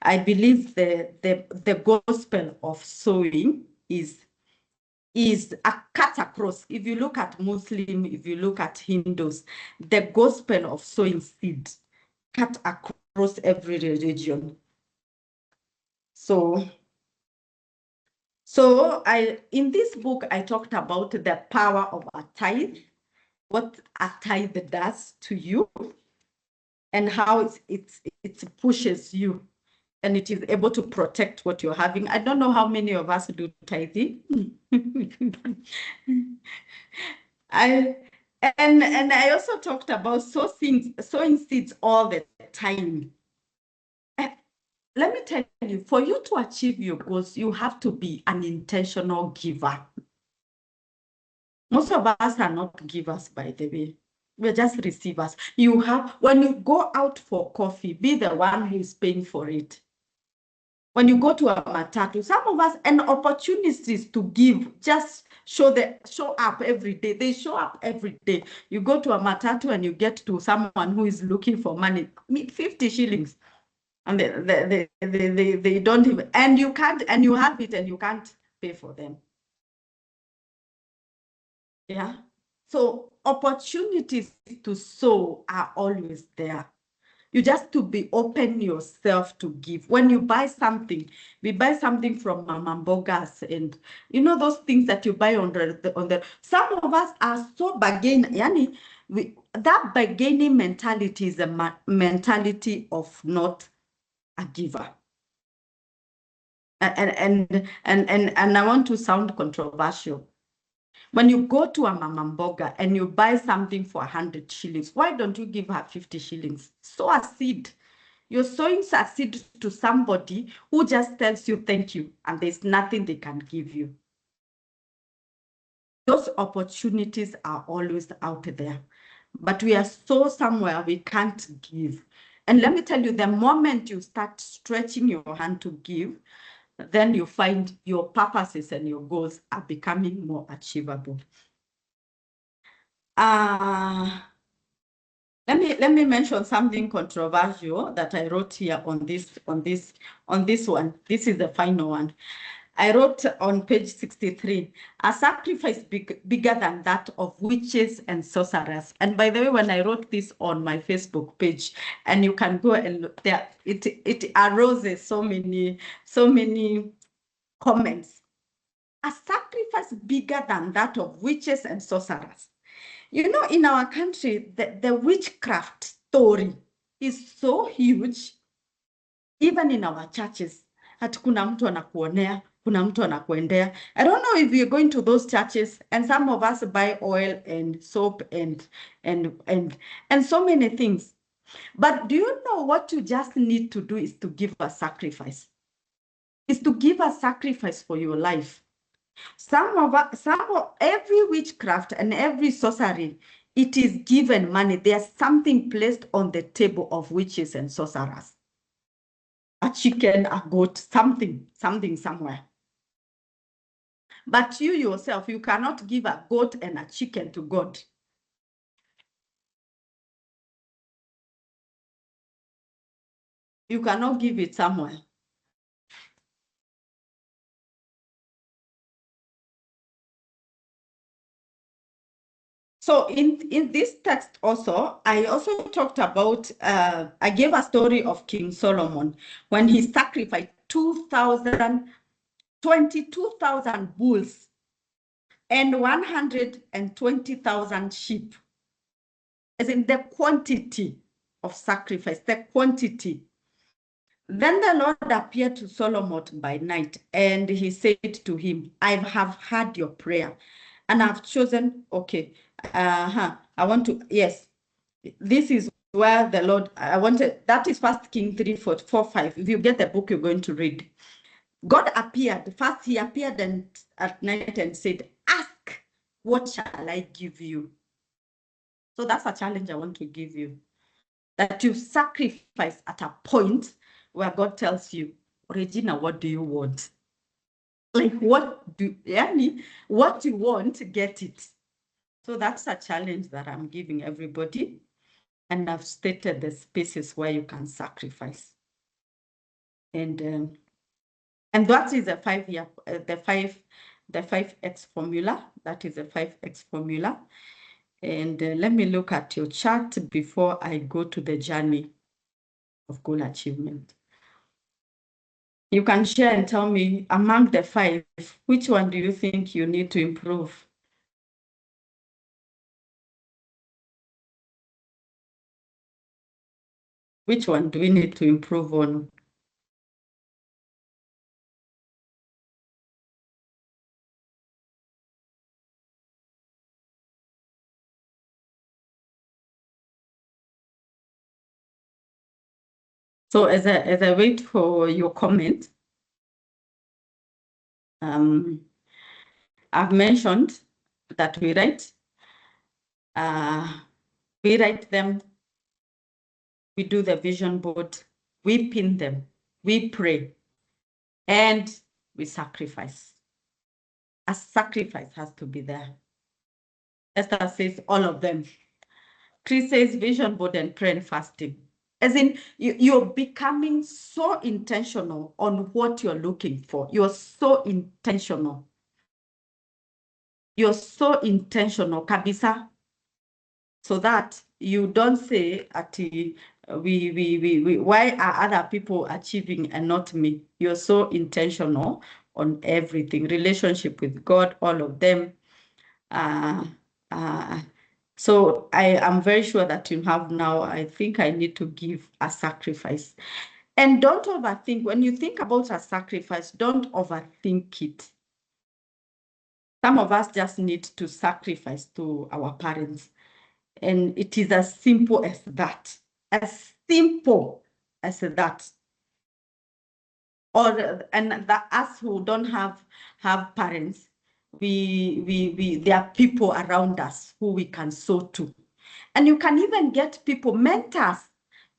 I believe the gospel of sowing is a cut across. If you look at Muslim, if you look at Hindus, the gospel of sowing seed cut across every religion. So in this book, I talked about the power of a tithe, what a tithe does to you, and how it pushes you, and it is able to protect what you're having. I don't know how many of us do tithing. And I also talked about sowing seeds all the time. Let me tell you, for you to achieve your goals, you have to be an intentional giver. Most of us are not givers, by the way. We're just receivers. When you go out for coffee, be the one who is paying for it. When you go to a matatu, some of us, and opportunities to give, just show up every day. They show up every day. You go to a matatu and you get to someone who is looking for money, 50 shillings. And they don't even, and you can't, and you have it and you can't pay for them. Yeah. So opportunities to sow are always there. You just to be open yourself to give. When you buy something, we buy something from Mama Bogas, and you know those things that you buy on the some of us are so bargain. Yani, that bargaining mentality is a mentality of not a giver. And I want to sound controversial. When you go to a Mama Mboga and you buy something for 100 shillings, why don't you give her 50 shillings? Sow a seed. You're sowing a seed to somebody who just tells you thank you, and there's nothing they can give you. Those opportunities are always out there, but we are so somewhere we can't give. And let me tell you, the moment you start stretching your hand to give, then you find your purposes and your goals are becoming more achievable. Let me mention something controversial that I wrote here on this one. This is the final one. I wrote on page 63, a sacrifice bigger than that of witches and sorcerers. And by the way, when I wrote this on my Facebook page, and you can go and look there, it arose so many comments. A sacrifice bigger than that of witches and sorcerers. You know, in our country, the witchcraft story is so huge, even in our churches. Ati kuna mtu anakuonea, kuna mtu anakuendea. I don't know if you're going to those churches, and some of us buy oil and soap and so many things. But do you know what you just need to do is to give a sacrifice? Is to give a sacrifice for your life. Every witchcraft and every sorcery, it is given money. There's something placed on the table of witches and sorcerers. A chicken, a goat, something somewhere. But you yourself, you cannot give a goat and a chicken to God. You cannot give it somewhere. So in this text also, I also talked about, I gave a story of King Solomon when he sacrificed 22,000 bulls and 120,000 sheep. As in the quantity of sacrifice, the quantity. Then the Lord appeared to Solomon by night, and he said to him, I have heard your prayer, and I've chosen, okay, I want to, yes, this is where the Lord, that is 1 Kings 3, 4, 5. If you get the book, you're going to read. God appeared. First, he appeared at night and said, ask, what shall I give you? So that's a challenge I want to give you. That you sacrifice at a point where God tells you, Regina, what do you want? Like what you want, get it. So that's a challenge that I'm giving everybody. And I've stated the spaces where you can sacrifice. And that is a 5-year, the 5X formula. That is a 5X formula. And let me look at your chart before I go to the journey of goal achievement. You can share and tell me, among the 5, which one do you think you need to improve? Which one do we need to improve on? So as I wait for your comment, I've mentioned that we write. We write them, we do the vision board, we pin them, we pray, and we sacrifice. A sacrifice has to be there. Esther says all of them. Chris says vision board and prayer and fasting. As in, you're becoming so intentional on what you're looking for. You're so intentional. You're so intentional, kabisa, so that you don't say, why are other people achieving and not me? You're so intentional on everything, relationship with God, all of them. So I am very sure that you have now, I think I need to give a sacrifice. And don't overthink. When you think about a sacrifice, don't overthink it. Some of us just need to sacrifice to our parents. And it is as simple as that. As simple as that. And us who don't have parents, there are people around us who we can sow to. And you can even get people, mentors,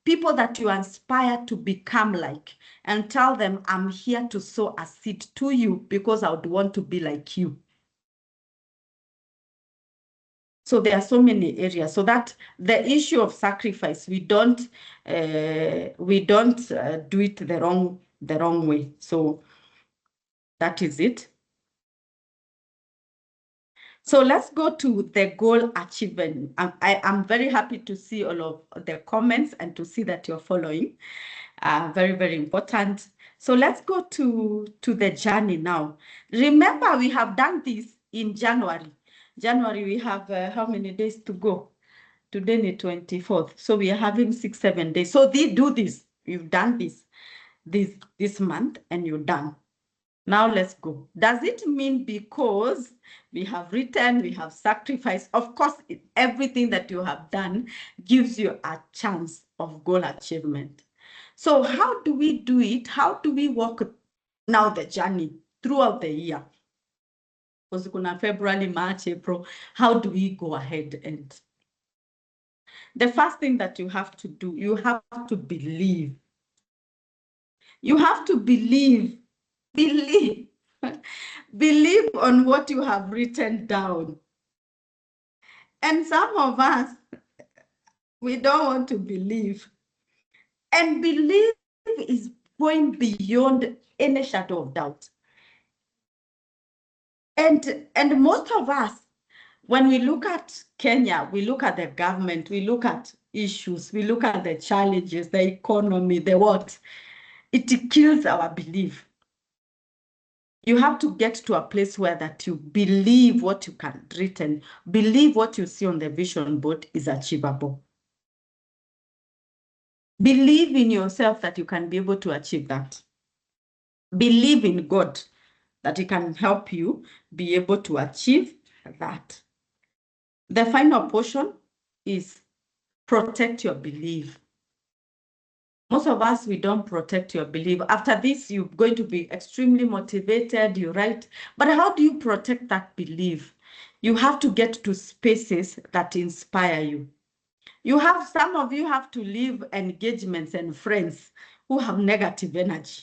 people that you inspire to become like, and tell them, I'm here to sow a seed to you because I would want to be like you. So there are so many areas. So that the issue of sacrifice, we don't do it the wrong way. So that is it. So let's go to the goal achievement. I'm very happy to see all of the comments and to see that you're following. Very, very important. So let's go to the journey now. Remember, we have done this in January. January, we have how many days to go? Today is 24th. So we are having 6-7 days. So they do this. You've done this month and you're done. Now let's go. Does it mean because we have written, we have sacrificed? Of course, everything that you have done gives you a chance of goal achievement. So how do we do it? How do we walk now the journey throughout the year? Because kuna February, March, April, how do we go ahead? And the first thing that you have to do, you have to believe. You have to believe. Believe. Believe on what you have written down. And some of us, we don't want to believe. And believe is going beyond any shadow of doubt. And most of us, when we look at Kenya, we look at the government, we look at issues, we look at the challenges, the economy, the what. It kills our belief. You have to get to a place where that you believe what you can written, believe what you see on the vision board is achievable. Believe in yourself that you can be able to achieve that. Believe in God that He can help you be able to achieve that. The final portion is protect your belief. Most of us, we don't protect your belief. After this, you're going to be extremely motivated, you write. But how do you protect that belief? You have to get to spaces that inspire you. Some of you have to leave engagements and friends who have negative energy.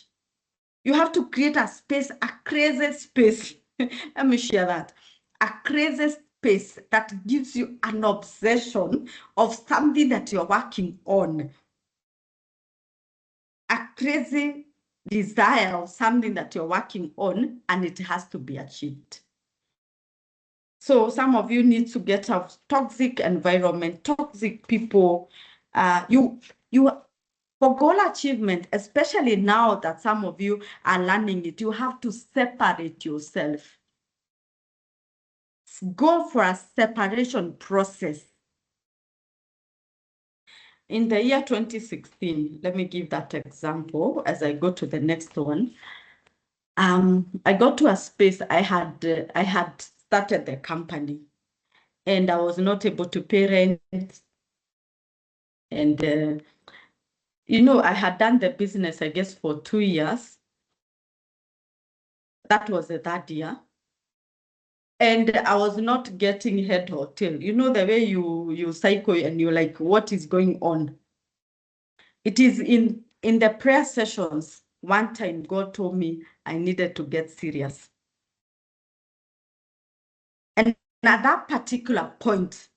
You have to create a space, a crazy space. Let me share that. A crazy space that gives you an obsession of something that you're working on. A crazy desire of something that you're working on, and it has to be achieved. So some of you need to get out of toxic environment, toxic people. For goal achievement, especially now that some of you are learning it, you have to separate yourself. Go for a separation process. In the year 2016, let me give that example as I go to the next one. I got to a space, I had started the company and I was not able to pay rent. And, I had done the business, I guess, for 2 years. That was the third year. And I was not getting head or tail. You know the way you cycle and you're like, what is going on? It is in the prayer sessions. One time God told me I needed to get serious. And at that particular point,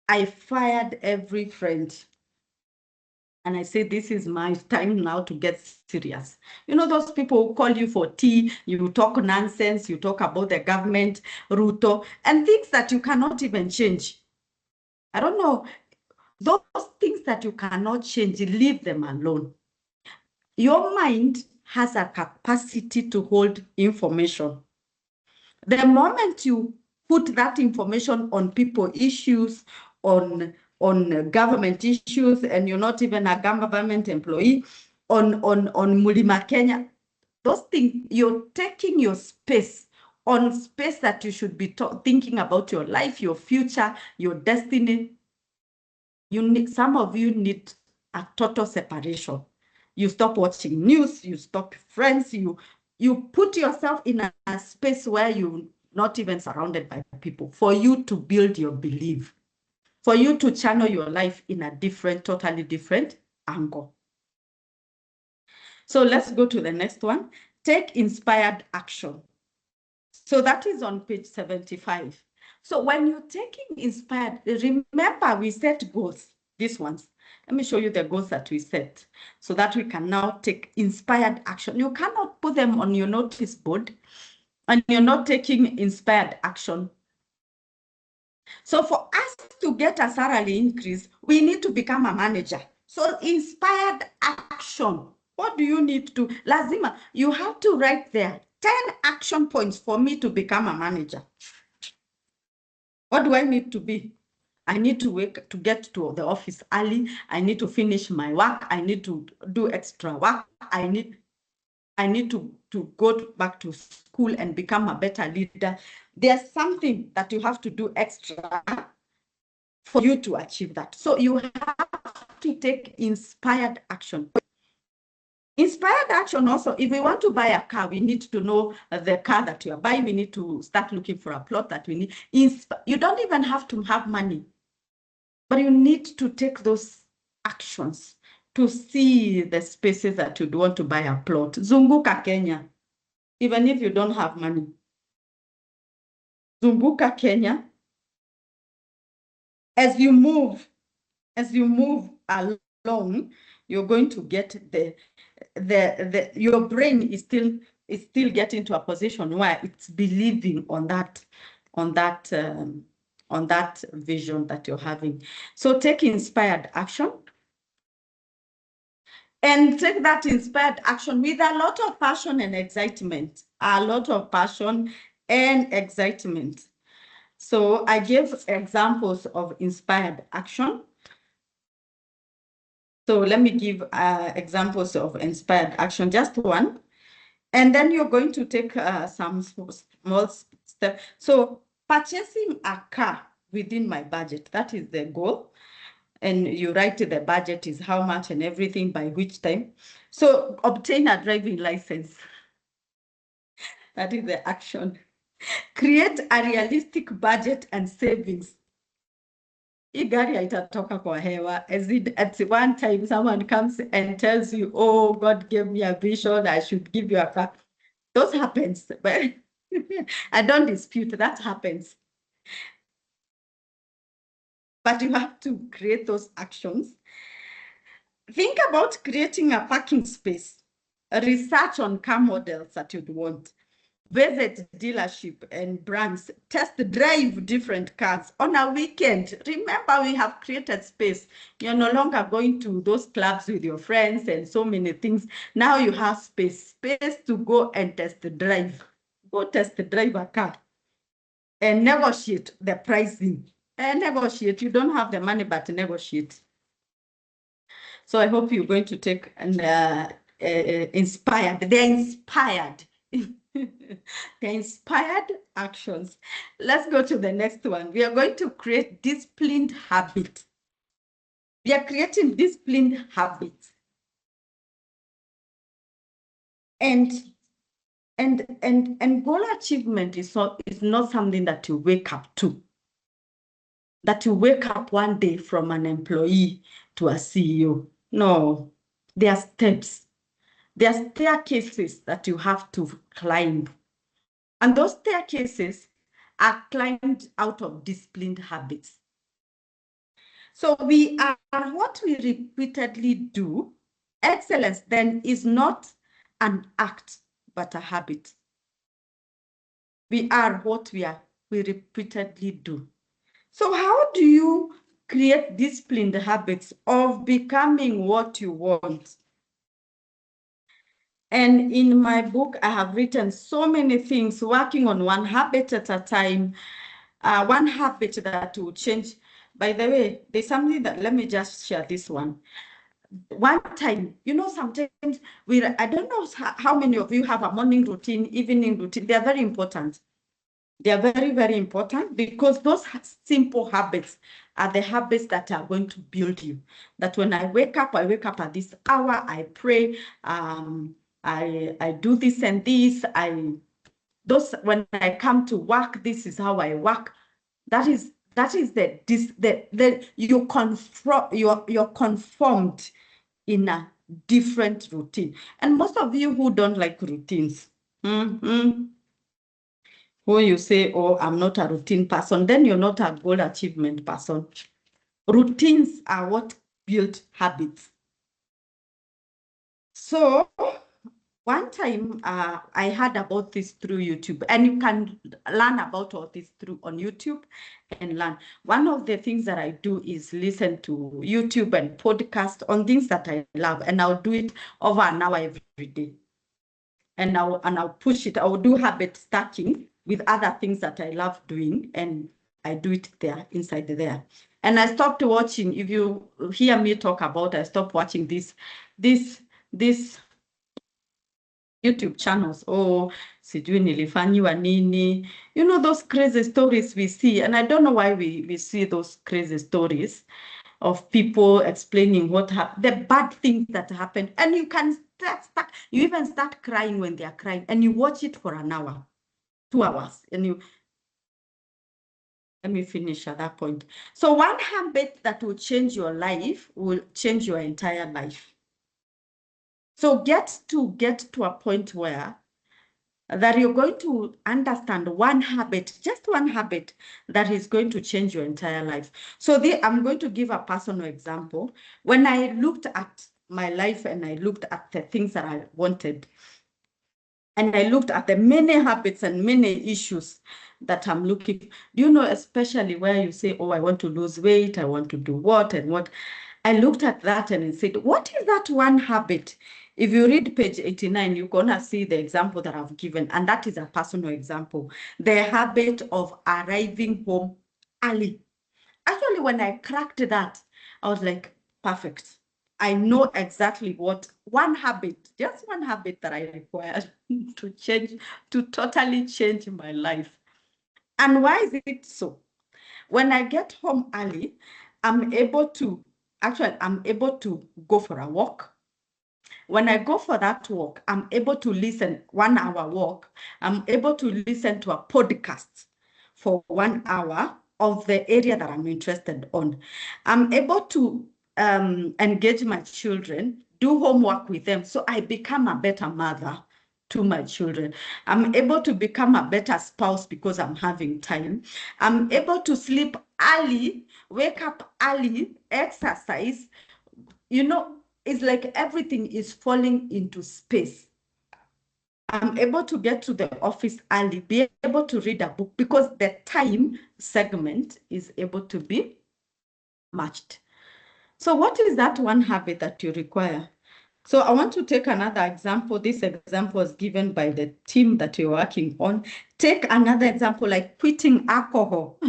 I fired every friend. And I said, this is my time now to get serious. You know, those people who call you for tea, you talk nonsense, you talk about the government, Ruto, and things that you cannot even change. I don't know. Those things that you cannot change, leave them alone. Your mind has a capacity to hold information. The moment you put that information on people issues, on government issues, and you're not even a government employee, on Mulima Kenya, those things, you're taking your space on space that you should be thinking about your life, your future, your destiny. Some of you need a total separation. You stop watching news, you stop friends, you put yourself in a space where you're not even surrounded by people, for you to build your belief, for you to channel your life in a different, totally different angle. So let's go to the next one. Take inspired action. So that is on page 75. So when you're taking inspired, remember we set goals, these ones. Let me show you the goals that we set so that we can now take inspired action. You cannot put them on your notice board and you're not taking inspired action. So for us to get a salary increase, we need to become a manager. So inspired action. What do you need to? Lazima, you have to write there 10 action points for me to become a manager. What do I need to be? I need to get to the office early. I need to finish my work. I need to do extra work. I need to go back to school and become a better leader. There's something that you have to do extra for you to achieve that. So you have to take inspired action. Inspired action also, if we want to buy a car, we need to know the car that you are buying. We need to start looking for a plot that we need. You don't even have to have money, but you need to take those actions to see the spaces that you'd want to buy a plot. Zunguka Kenya, even if you don't have money. Zunguka Kenya. As you move along, you're going to get your brain is still getting to a position where it's believing on that vision that you're having. So take inspired action and take that inspired action with a lot of passion and excitement. So I gave examples of inspired action. So let me give examples of inspired action, just one. And then you're going to take some small steps. So purchasing a car within my budget, that is the goal. And you write the budget is how much and everything by which time. So obtain a driving license. That is the action. Create a realistic budget and savings. Hii gari haitatoka kwa hewa. At one time someone comes and tells you, oh, God gave me a vision, I should give you a car. Those happens, but I don't dispute that happens. But you have to create those actions. Think about creating a parking space. Research on car models that you'd want. Visit dealership and brands. Test drive different cars on a weekend. Remember, we have created space. You're no longer going to those clubs with your friends and so many things. Now you have space to go and test drive. Go test drive a car and negotiate the pricing. And negotiate. You don't have the money, but negotiate. So I hope you're going to take and inspired. They're inspired. They're inspired actions. Let's go to the next one. We are going to create disciplined habit. We are creating disciplined habits. And And goal achievement is not something that you wake up to. That you wake up one day from an employee to a CEO. No, there are steps. There are staircases that you have to climb. And those staircases are climbed out of disciplined habits. So we are what we repeatedly do. Excellence then is not an act, but a habit. We are what we repeatedly do. So how do you create disciplined habits of becoming what you want? And in my book, I have written so many things, working on one habit at a time, one habit that will change. By the way, there's something that, let me just share this one. One time, sometimes I don't know how many of you have a morning routine, evening routine. They are very important. They are very, very important because those simple habits are the habits that are going to build you. That when I wake up at this hour, I pray, I do this and this, when I come to work, this is how I work. That is you're conformed in a different routine. And most of you who don't like routines, who you say, oh, I'm not a routine person, then you're not a goal achievement person. Routines are what build habits. So one time I heard about this through YouTube, and you can learn about all this on YouTube and learn. One of the things that I do is listen to YouTube and podcast on things that I love, and I'll do it over an hour every day. And I'll push it. I will do habit stacking with other things that I love doing, and I do it inside there. And I stopped watching. If you hear me talk about, I stopped watching this YouTube channels. Oh, sijui nilifanyiwa nini. Those crazy stories we see, and I don't know why we see those crazy stories of people explaining what happened, the bad things that happened, and you can you even start crying when they are crying, and you watch it for an hour, 2 hours, and let me finish at that point. So one habit that will change your life will change your entire life. So get to a point where that you're going to understand one habit, just one habit that is going to change your entire life. So I'm going to give a personal example. When I looked at my life and I looked at the things that I wanted, and I looked at the many habits and many issues that I'm looking, especially where you say, oh, I want to lose weight, I want to do what and what. I looked at that and I said, what is that one habit? If you read page 89, you're going to see the example that I've given, and that is a personal example. The habit of arriving home early. Actually, when I cracked that, I was like, perfect. I know exactly just one habit that I required to totally change my life. And why is it so? When I get home early, I'm able to go for a walk. When I go for that walk, I'm able to listen 1 hour walk. I'm able to listen to a podcast for 1 hour of the area that I'm interested on. I'm able to engage my children, do homework with them, so I become a better mother to my children. I'm able to become a better spouse because I'm having time. I'm able to sleep early, wake up early, exercise. It's like everything is falling into space. I'm able to get to the office early, be able to read a book because the time segment is able to be matched. So what is that one habit that you require? So I want to take another example. This example was given by the team that you're working on. Take another example like quitting alcohol.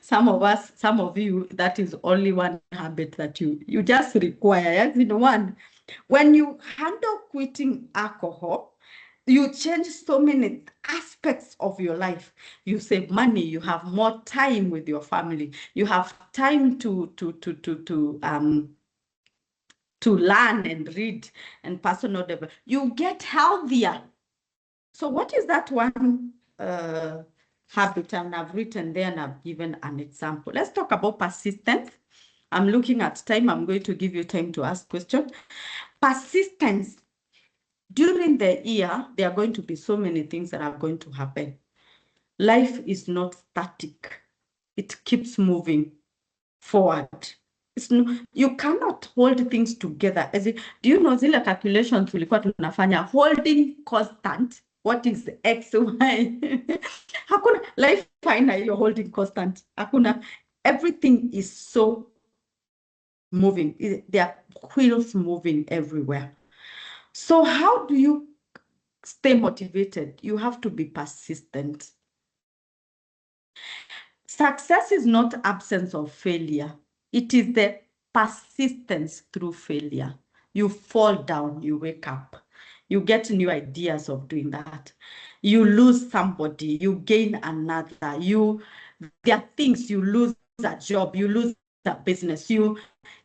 Some of you, that is only one habit that you just require. Yes, one. When you handle quitting alcohol, you change so many aspects of your life. You save money, you have more time with your family, you have time to learn and read and personal development. You get healthier. So what is that one habit? And I've written there and I've given an example. Let's talk about persistence. I'm looking at time. I'm going to give you time to ask questions. Persistence. During the year, there are going to be so many things that are going to happen. Life is not static. It keeps moving forward. You cannot hold things together. Do you know zile calculations tulikuwa tunafanya holding constant? What is X, Y? Hakuna, life haina hiyo holding constant. Hakuna. Everything is so moving. There are wheels moving everywhere. So how do you stay motivated? You have to be persistent. Success is not absence of failure. It is the persistence through failure. You fall down, you wake up. You get new ideas of doing that. You lose somebody, you gain another. There are things, you lose a job, you lose a business.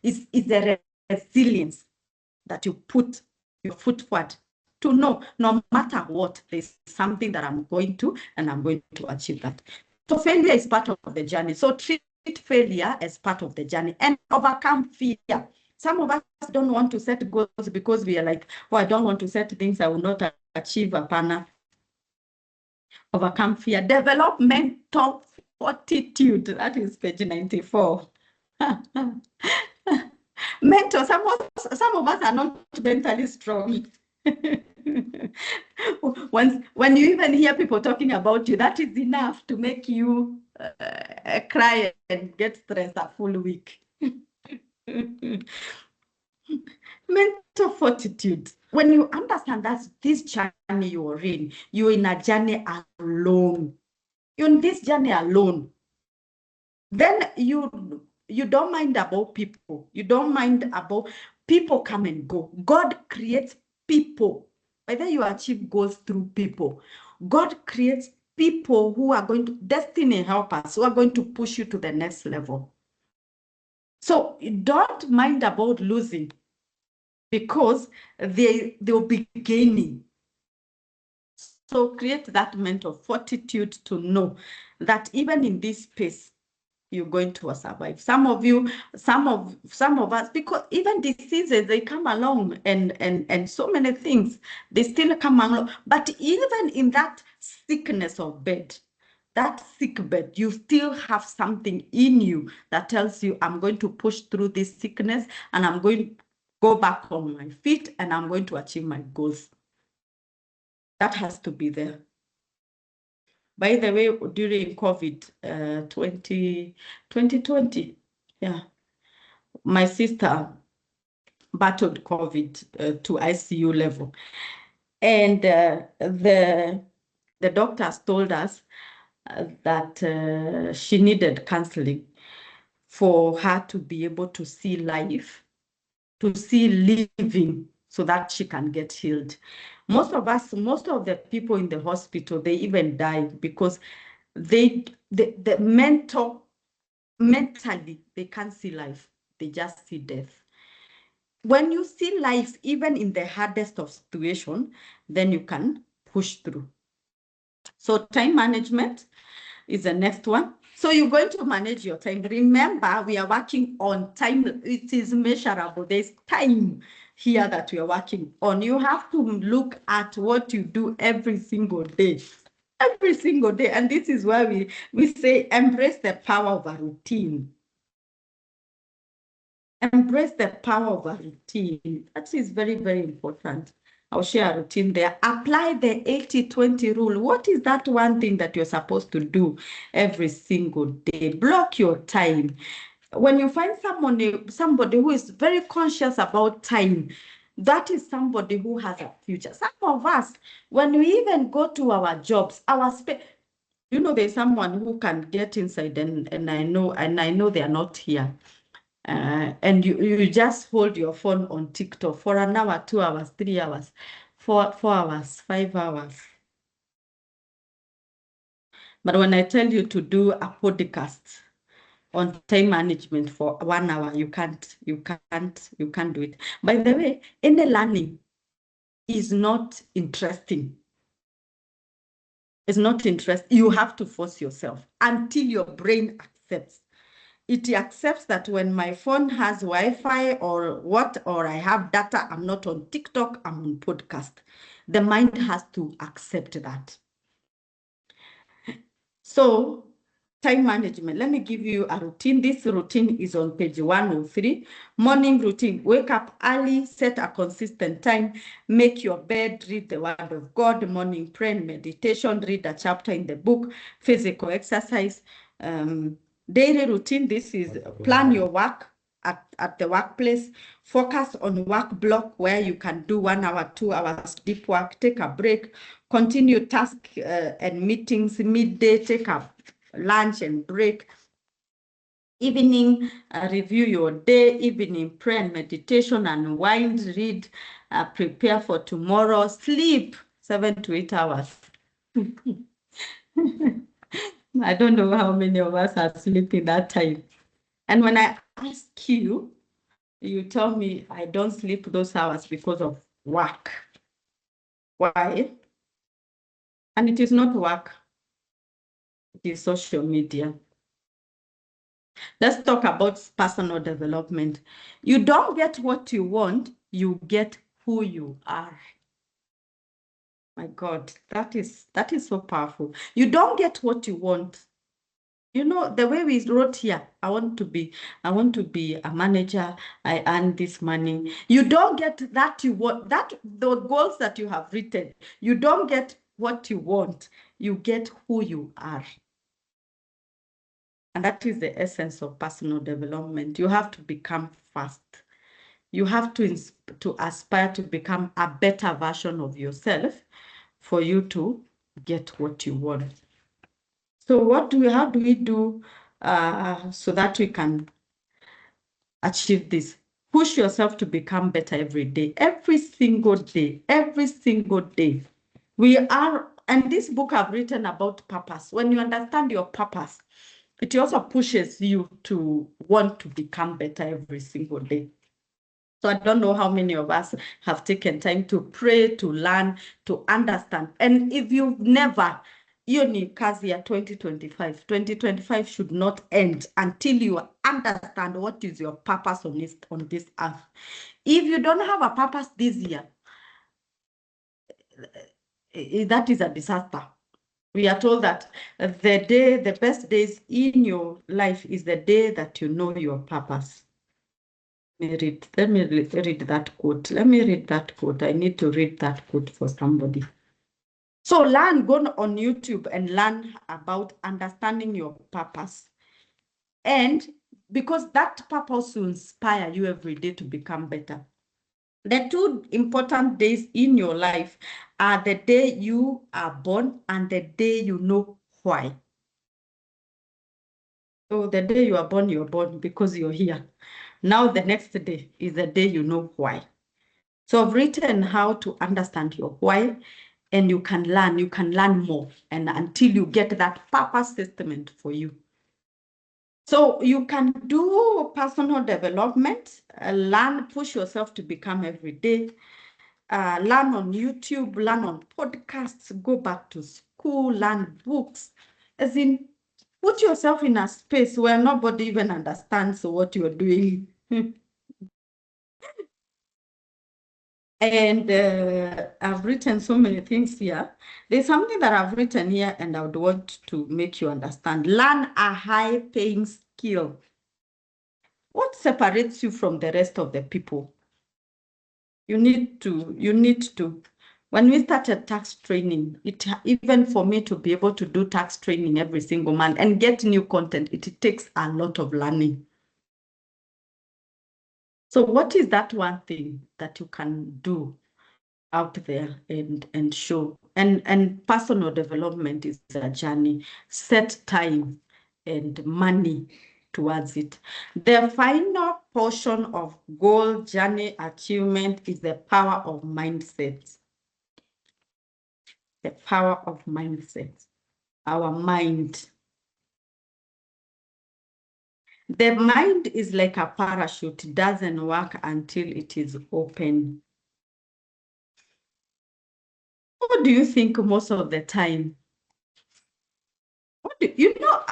It's the resilience that you put your foot forward to know no matter what, there's something that I'm going to, and I'm going to achieve that. So failure is part of the journey. So treat failure as part of the journey and overcome fear. Some of us don't want to set goals because we are like, oh, I don't want to set things I will not achieve. Apana. Overcome fear. Develop mental fortitude. That is page 94. Mental, some of us are not mentally strong. When you even hear people talking about you, that is enough to make you cry and get stressed a full week. Mental fortitude. When you understand that this journey you're in a journey alone. You're in this journey alone. Then you don't mind about people. You don't mind about people come and go. God creates people. Whether you achieve goals through people, God creates people who are going to destiny helpers, who are going to push you to the next level. So you don't mind about losing because they'll be gaining. So create that mental fortitude to know that even in this space, you're going to survive. Some of us, because even diseases, they come along and so many things, they still come along. But even in that sickness of bed, that sick bed, you still have something in you that tells you, I'm going to push through this sickness and I'm going to go back on my feet and I'm going to achieve my goals. That has to be there. By the way, during COVID 2020, yeah, my sister battled COVID to ICU level. And the doctors told us that she needed counseling for her to be able to see life, to see living, so that she can get healed. Most of the people in the hospital, they even died because the mentally, they can't see life. They just see death. When you see life, even in the hardest of situation, then you can push through. So time management is the next one. So you're going to manage your time. Remember, we are working on time. It is measurable. There's time here that we are working on. You have to look at what you do every single day. Every single day. And this is why we say embrace the power of a routine. Embrace the power of a routine. That is very, very important. I'll share a routine there. Apply the 80-20 rule. What is that one thing that you're supposed to do every single day? Block your time. When you find somebody who is very conscious about time, that is somebody who has a future. Some of us, when we even go to our jobs, there's someone who can get inside and I know they are not here. And you just hold your phone on TikTok for an hour, 2 hours, 3 hours, 4 hours, 5 hours. But when I tell you to do a podcast on time management for 1 hour, you can't do it. By the way, any learning is not interesting is not interested, you have to force yourself until your brain accepts. It accepts that when my phone has Wi-Fi or I have data, I'm not on TikTok, I'm on podcast. The mind has to accept that. So time management, let me give you a routine. This routine is on page 103. Morning routine, wake up early, set a consistent time, make your bed, read the word of God, morning prayer, meditation, read a chapter in the book, physical exercise. Daily routine, this is plan your work at the workplace, focus on work block where you can do 1 hour, 2 hours deep work, take a break, continue task and meetings, midday, take a lunch and break. Evening, review your day, evening prayer and meditation, unwind, read, prepare for tomorrow, sleep 7 to 8 hours. I don't know how many of us are sleeping that time. And when I ask you, you tell me I don't sleep those hours because of work. Why? And it is not work, it is social media. Let's talk about personal development. You don't get what you want, you get who you are. My God, that is so powerful. You don't get what you want. You know, the way we wrote here, I want to be a manager, I earn this money. You don't get that you want, that the goals that you have written, you don't get what you want, you get who you are. And that is the essence of personal development. You have to become fast. You have to aspire to become a better version of yourself for you to get what you want. So how do we do so that we can achieve this? Push yourself to become better every day, every single day, every single day. And this book I've written about purpose. When you understand your purpose, it also pushes you to want to become better every single day. So I don't know how many of us have taken time to pray, to learn, to understand. And if you've never, hiyo ni kazi ya 2025. 2025 should not end until you understand what is your purpose on this earth. If you don't have a purpose this year, that is a disaster. We are told that the best days in your life is the day that you know your purpose. Let me read that quote. Let me read that quote. I need to read that quote for somebody. So go on YouTube and learn about understanding your purpose. And because that purpose will inspire you every day to become better. The two important days in your life are the day you are born and the day you know why. So the day you're born because you're here. Now the next day is the day you know why. So I've written how to understand your why, and you can learn more, and until you get that purpose statement for you. So you can do personal development, push yourself to become every day, learn on YouTube, learn on podcasts, go back to school, learn books, as in put yourself in a space where nobody even understands what you're doing. And I've written so many things here. There's something that I've written here and I would want to make you understand. Learn a high-paying skill. What separates you from the rest of the people? You need to. When we started tax training, even for me to be able to do tax training every single month and get new content, it takes a lot of learning. So what is that one thing that you can do out there and show? And personal development is a journey. Set time and money towards it. The final portion of goal journey achievement is the power of mindset. The power of mindset. Our mind. The mind is like a parachute. It doesn't work until it is open. What do you think most of the time You know,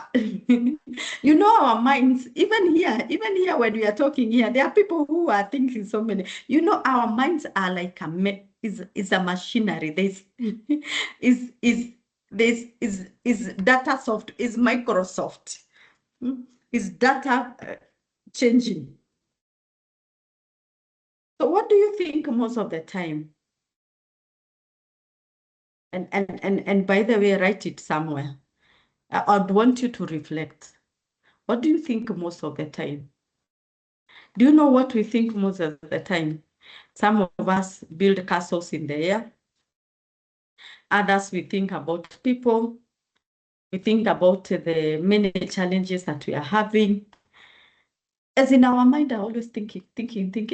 you know our minds, even here when we are talking here, there are people who are thinking so many. You know, our minds are like is a machinery. There's is data soft, is Microsoft, is data changing. So what do you think most of the time? And by the way, write it somewhere. I'd want you to reflect. What do you think most of the time? Do you know what we think most of the time? Some of us build castles in the air. Others, we think about people. We think about the many challenges that we are having. As in our mind, are always thinking.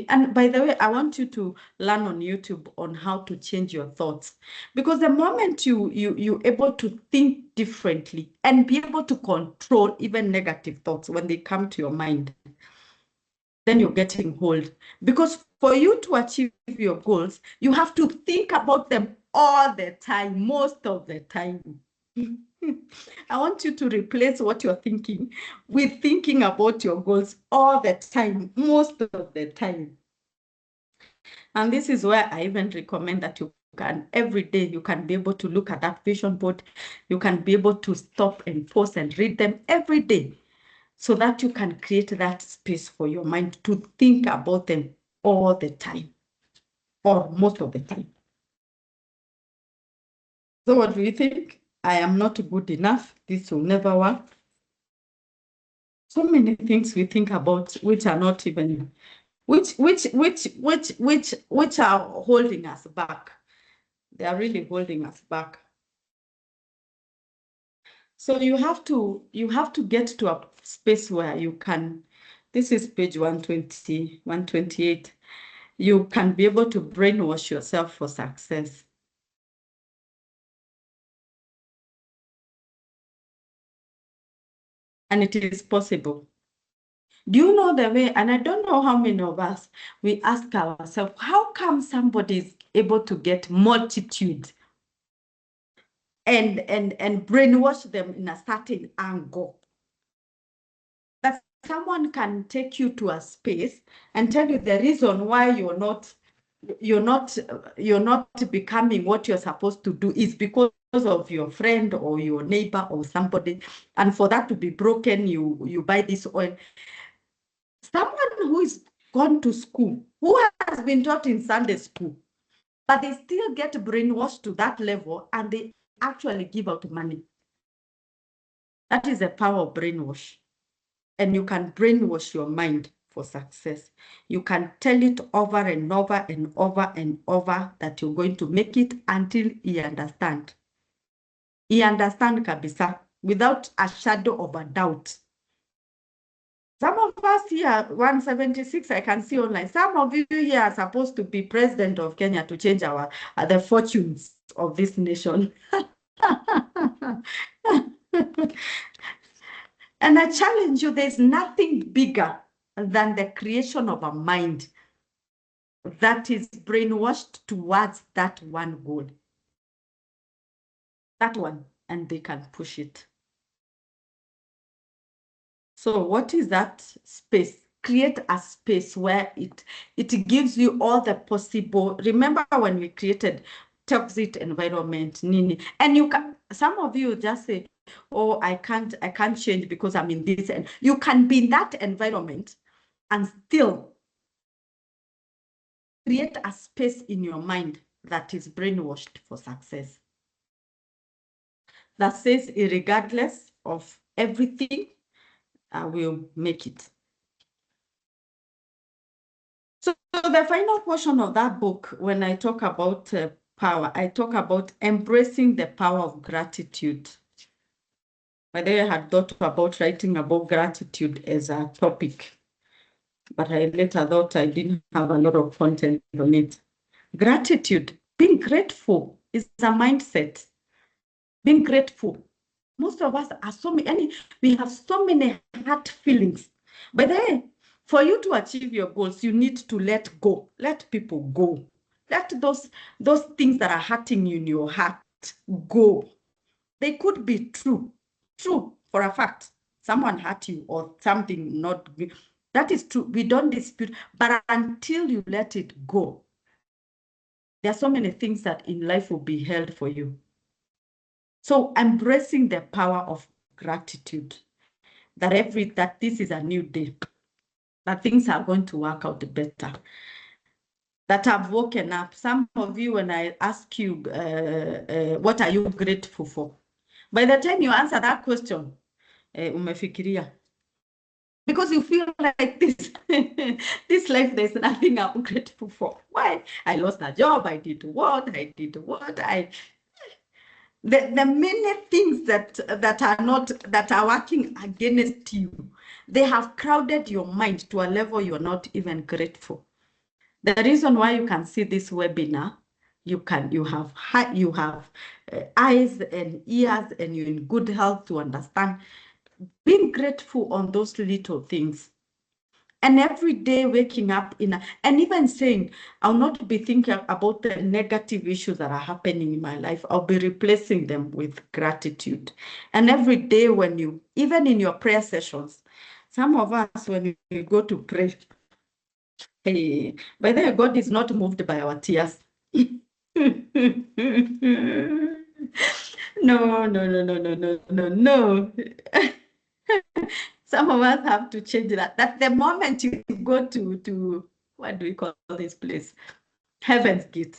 And by the way, I want you to learn on YouTube on how to change your thoughts. Because the moment you're able to think differently and be able to control even negative thoughts when they come to your mind, then you're getting hold. Because for you to achieve your goals, you have to think about them all the time, most of the time. I want you to replace what you're thinking with thinking about your goals all the time, most of the time. And this is where I even recommend that you can, every day, you can be able to look at that vision board. You can be able to stop and pause and read them every day, so that you can create that space for your mind to think about them all the time, or most of the time. So what do you think? I am not good enough. This will never work. So many things we think about which are not even, which are holding us back. They are really holding us back. So you have to get to a space where you can, this is page 120, 128. You can be able to brainwash yourself for success. And it is possible. Do you know the way, and I don't know how many of us, we ask ourselves, how come somebody is able to get multitude and brainwash them in a certain angle? That someone can take you to a space and tell you the reason why you're not becoming what you're supposed to do is because of your friend or your neighbor or somebody. And for that to be broken, you buy this oil. Someone who is gone to school, who has been taught in Sunday school, but they still get brainwashed to that level and they actually give out money. That is the power of brainwash. And you can brainwash your mind for success. You can tell it over and over and over and over that you're going to make it until you understand. You understand kabisa without a shadow of a doubt. Some of us here, 176, I can see online. Some of you here are supposed to be president of Kenya to change the fortunes of this nation. And I challenge you, there's nothing bigger than the creation of a mind that is brainwashed towards that one goal. That one, and they can push it. So what is that space? Create a space where it gives you all the possible. Remember when we created toxic environment, Nini, and you can, some of you just say, oh, I can't change because I'm in this, and you can be in that environment and still create a space in your mind that is brainwashed for success. That says, regardless of everything, I will make it. So the final portion of that book, when I talk about power, I talk about embracing the power of gratitude. By the way, I had thought about writing about gratitude as a topic, but I later thought I didn't have a lot of content on it. Gratitude, being grateful is a mindset. Being grateful. Most of us are we have so many heart feelings. But then, for you to achieve your goals, you need to let go. Let people go. Let those things that are hurting you in your heart go. They could be true. true for a fact. Someone hurt you or something not good. That is true. We don't dispute. But until you let it go, there are so many things that in life will be held for you. So embracing the power of gratitude, that this is a new day, that things are going to work out better, that I've woken up. Some of you, when I ask you, what are you grateful for? By the time you answer that question, umefikiria. Because you feel like this, this life, there's nothing I'm grateful for. Why? I lost a job, I did what, the many things that are working against you, they have crowded your mind to a level you're not even grateful. The reason why you can see this webinar, you have eyes and ears, and you're in good health to understand. Being grateful on those little things. And every day waking up and even saying, I'll not be thinking about the negative issues that are happening in my life. I'll be replacing them with gratitude. And every day even in your prayer sessions, some of us, when we go to pray, hey, by the way, God is not moved by our tears. No, no, no, no, no, no, no, no. Some of us have to change that. That the moment you go to what do we call this place? Heaven's Gate.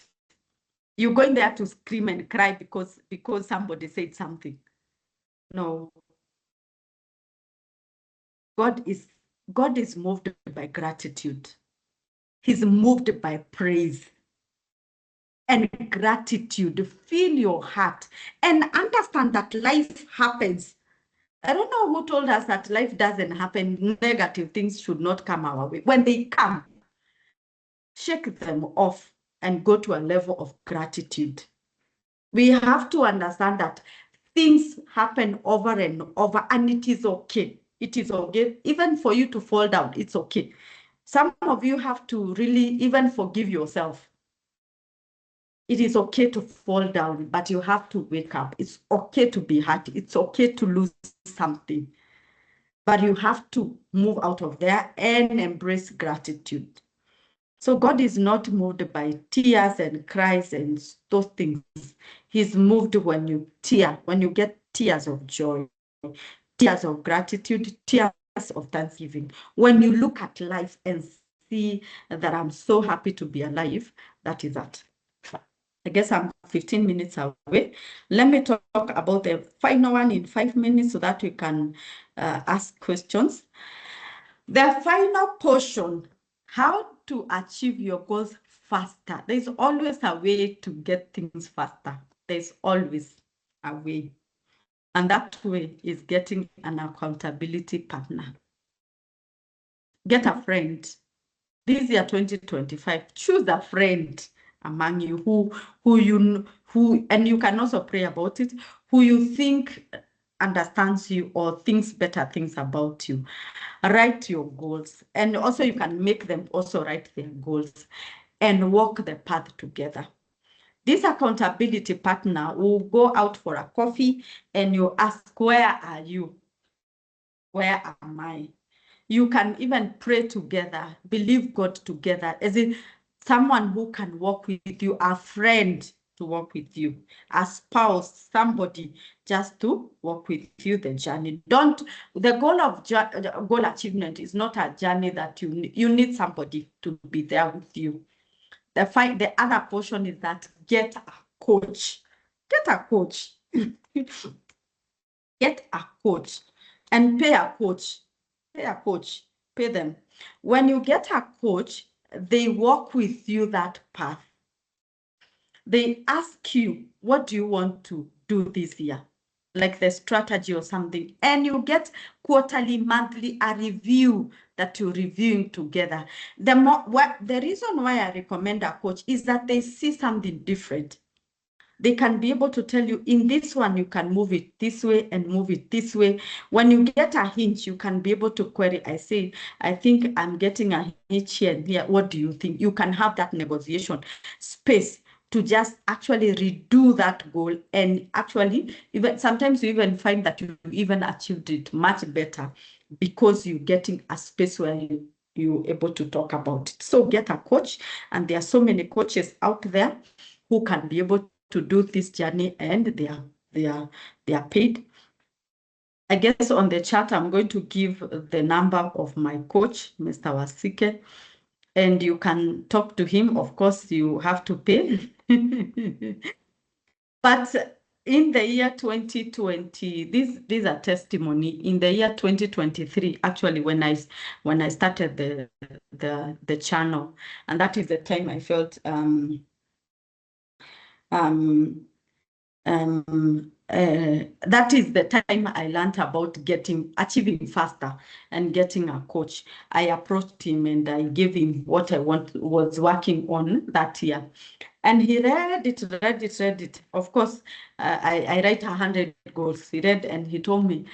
You're going there to scream and cry because somebody said something. No. God is moved by gratitude. He's moved by praise and gratitude. Fill your heart and understand that life happens. I don't know who told us that life doesn't happen. Negative things should not come our way. When they come, shake them off and go to a level of gratitude. We have to understand that things happen over and over, and it is okay. It is okay. Even for you to fall down, it's okay. Some of you have to really even forgive yourself. It is okay to fall down, but you have to wake up. It's okay to be hurt. It's okay to lose something. But you have to move out of there and embrace gratitude. So God is not moved by tears and cries and those things. He's moved when you get tears of joy, tears of gratitude, tears of thanksgiving. When you look at life and see that I'm so happy to be alive, that is that. I guess I'm 15 minutes away. Let me talk about the final one in 5 minutes so that we can ask questions. The final portion, how to achieve your goals faster. There's always a way to get things faster. There's always a way. And that way is getting an accountability partner. Get a friend. This year 2025, choose a friend among you who and you can also pray about it, who you think understands you or thinks better things about you. Write your goals, and also you can make them also write their goals and walk the path together. This accountability partner will go out for a coffee and you ask, where are you? Where am I? You can even pray together, believe God together, as in someone who can walk with you, a friend to walk with you, a spouse, somebody just to walk with you the journey. The goal achievement is not a journey that you need somebody to be there with you. The other portion is that get a coach. Get a coach. Get a coach and pay a coach. Pay a coach. Pay them. When you get a coach, they walk with you that path. They ask you, what do you want to do this year? Like the strategy or something. And you get quarterly, monthly, a review that you're reviewing together. The reason why I recommend a coach is that they see something different. They can be able to tell you, in this one, you can move it this way and move it this way. When you get a hint, you can be able to query. I think I'm getting a hint here and here. What do you think? You can have that negotiation space to just actually redo that goal. And actually, even sometimes you even find that you even achieved it much better because you're getting a space where you're able to talk about it. So get a coach, and there are so many coaches out there who can be able to do this journey, and they are paid. I guess on the chat, I'm going to give the number of my coach, Mr. Wasike, and you can talk to him. Of course, you have to pay. But in the year 2020, these are testimony. In the year 2023, actually, when I started the channel, and that is the time I felt that is the time I learned about achieving faster and getting a coach. I approached him and I gave him what I was working on that year. And he read it. Of course, I write 100 goals. He read and he told me,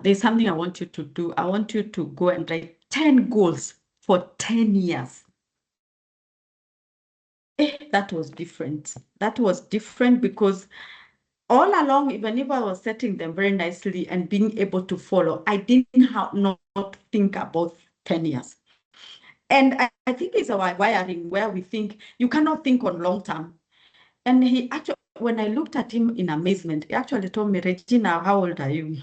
there's something I want you to do. I want you to go and write 10 goals for 10 years. That was different. That was different because all along, even if I was setting them very nicely and being able to follow, I didn't not think about 10 years. And I think it's our wiring where we think you cannot think on long term. And he actually, when I looked at him in amazement, he actually told me, Regina, how old are you?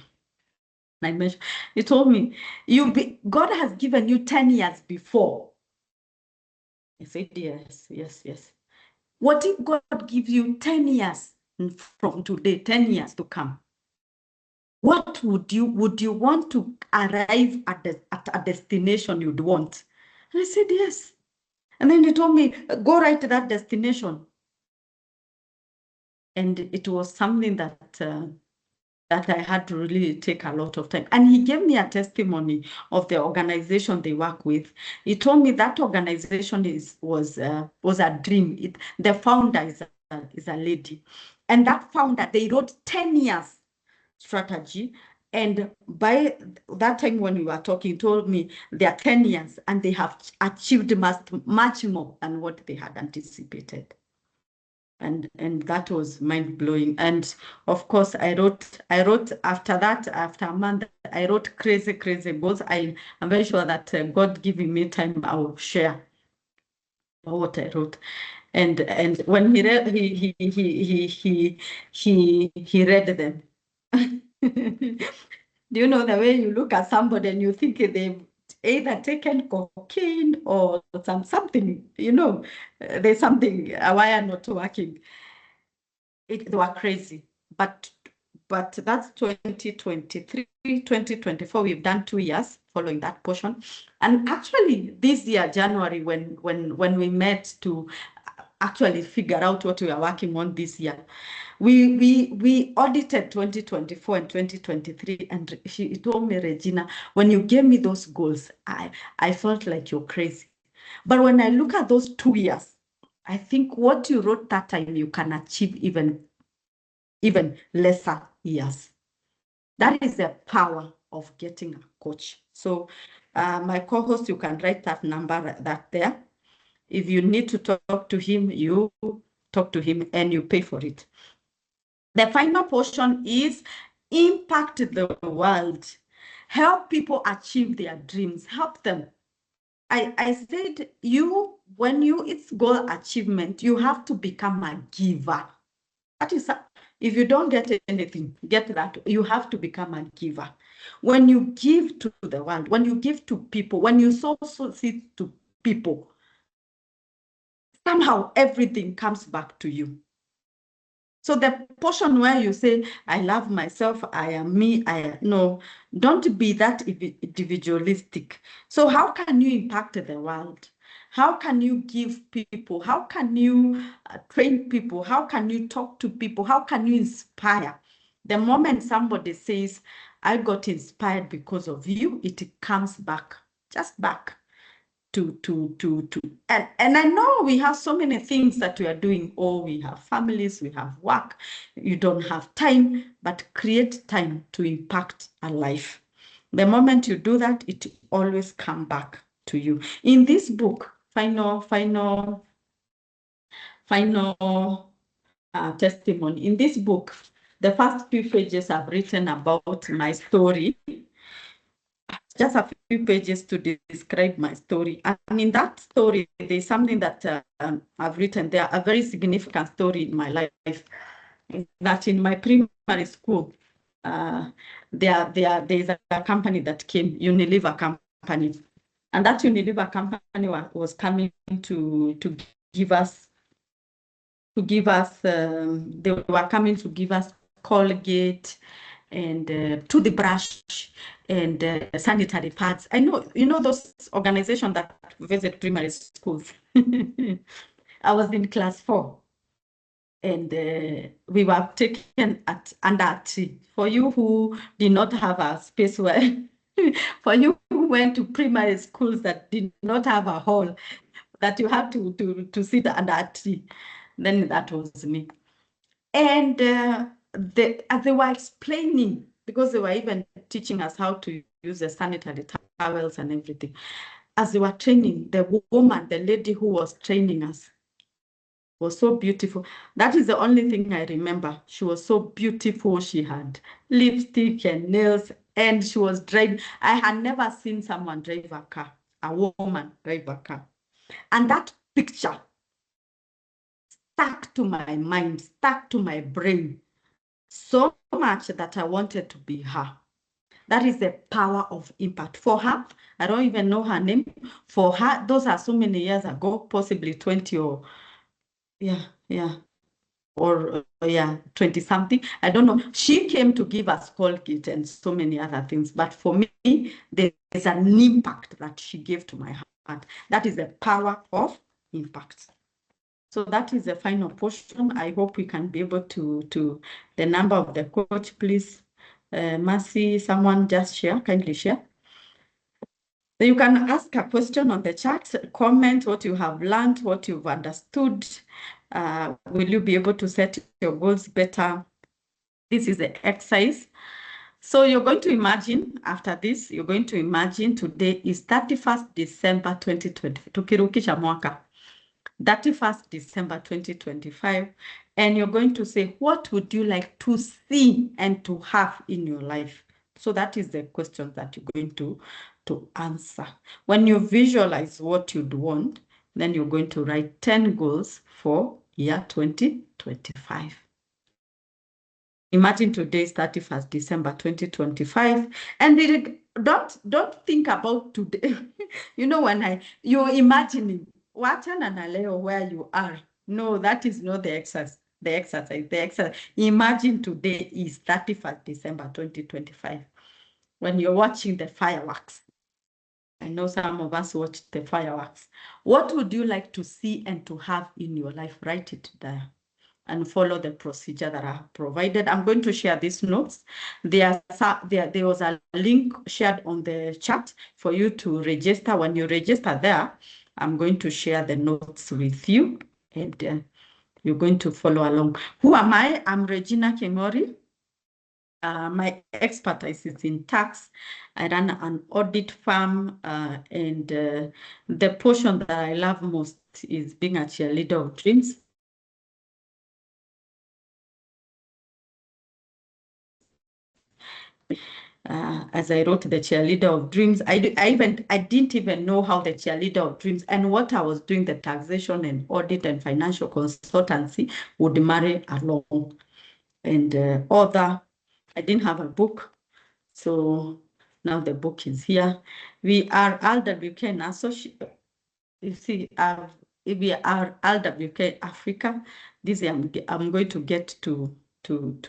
I mentioned, he told me, God has given you 10 years before. I said, yes. What if God gives you 10 years from today, 10 years to come? What would you want to arrive at a destination you'd want? And I said, yes. And then he told me, go right to that destination. And it was something that I had to really take a lot of time. And he gave me a testimony of the organization they work with. He told me that organization was a dream. The founder is a lady. And that founder, they wrote 10 years strategy. And by that time when we were talking, he told me they are 10 years and they have achieved much more than what they had anticipated. And that was mind-blowing. And of course, I wrote after that, after a month, I wrote crazy goals. I'm very sure that God giving me time, I will share what I wrote. And when he read, he read them. Do you know the way you look at somebody and you think they've either taken cocaine or something, there's something, a wire not working. They were crazy. But that's 2023, 2024. We've done 2 years following that portion. And actually, this year, January, when we met to actually figure out what we are working on this year, we audited 2024 and 2023, and he told me, Regina, when you gave me those goals, I felt like you're crazy. But when I look at those 2 years, I think what you wrote that time, you can achieve even lesser years. That is the power of getting a coach. So my co-host, you can write that number there. If you need to talk to him, you talk to him and you pay for it. The final portion is impact the world. Help people achieve their dreams. Help them. I said when it's goal achievement, you have to become a giver. That is, if you don't get anything, get that. You have to become a giver. When you give to the world, when you give to people, when you sow seeds to people, somehow everything comes back to you. So the portion where you say, I love myself, I am me, no, don't be that individualistic. So how can you impact the world? How can you give people? How can you train people? How can you talk to people? How can you inspire? The moment somebody says, I got inspired because of you, it comes back, just back. And I know we have so many things that we are doing. We have families, we have work. You don't have time, but create time to impact a life. The moment you do that, it always comes back to you. In this book, final final testimony. In this book, the first few pages I've written about my story, just a few pages to describe my story. And in that story, there's something that I've written there, a very significant story in my life, that in my primary school, there's a company that came, Unilever company. And that Unilever company was coming to give us, they were coming to give us Colgate and toothbrush and sanitary pads. I know, you know, those organizations that visit primary schools. I was in class 4 and we were taken at under a tree. For you who did not have a space where, for you who went to primary schools that did not have a hall, that you had to sit under a tree, then that was me. And as they were explaining, because they were even teaching us how to use the sanitary towels and everything, as they were training, the woman, the lady who was training us, was so beautiful. That is the only thing I remember. She was so beautiful. She had lipstick and nails, and she was driving. I had never seen someone drive a car, a woman drive a car. And that picture stuck to my mind, stuck to my brain so much that I wanted to be her. That is the power of impact. For her, I don't even know her name. For her, those are so many years ago, possibly 20 or, or 20 something. I don't know. She came to give us Colgate and so many other things. But for me, there's an impact that she gave to my heart. That is the power of impact. So that is the final portion. I hope we can be able to the number of the coach, please. Mercy, someone just share, kindly share. So you can ask a question on the chat, comment what you have learned, what you've understood. Will you be able to set your goals better? This is the exercise. So you're going to imagine, after this, you're going to imagine today is 31st December 2020, tukirukisha mwaka. 31st December 2025, and you're going to say, what would you like to see and to have in your life? So that is the question that you're going to answer. When you visualize what you'd want, then you're going to write 10 goals for year 2025. Imagine today is 31st December 2025, and don't think about today. You know, when you're imagining wachana na leo where you are. No, that is not the exercise. The exercise. Imagine today is 31st December 2025. When you're watching the fireworks. I know some of us watch the fireworks. What would you like to see and to have in your life? Write it there and follow the procedure that I have provided. I'm going to share these notes. There was a link shared on the chat for you to register. When you register there, I'm going to share the notes with you, and you're going to follow along. Who am I? I'm Regina Kengori. My expertise is in tax. I run an audit firm, and the portion that I love most is being a cheerleader of dreams. As I wrote the cheerleader of dreams, I didn't even know how the cheerleader of dreams and what I was doing, the taxation and audit and financial consultancy, would marry along. And I didn't have a book, so now the book is here. We are RWK and associate. You see, we are RWK Africa. This I'm going to get to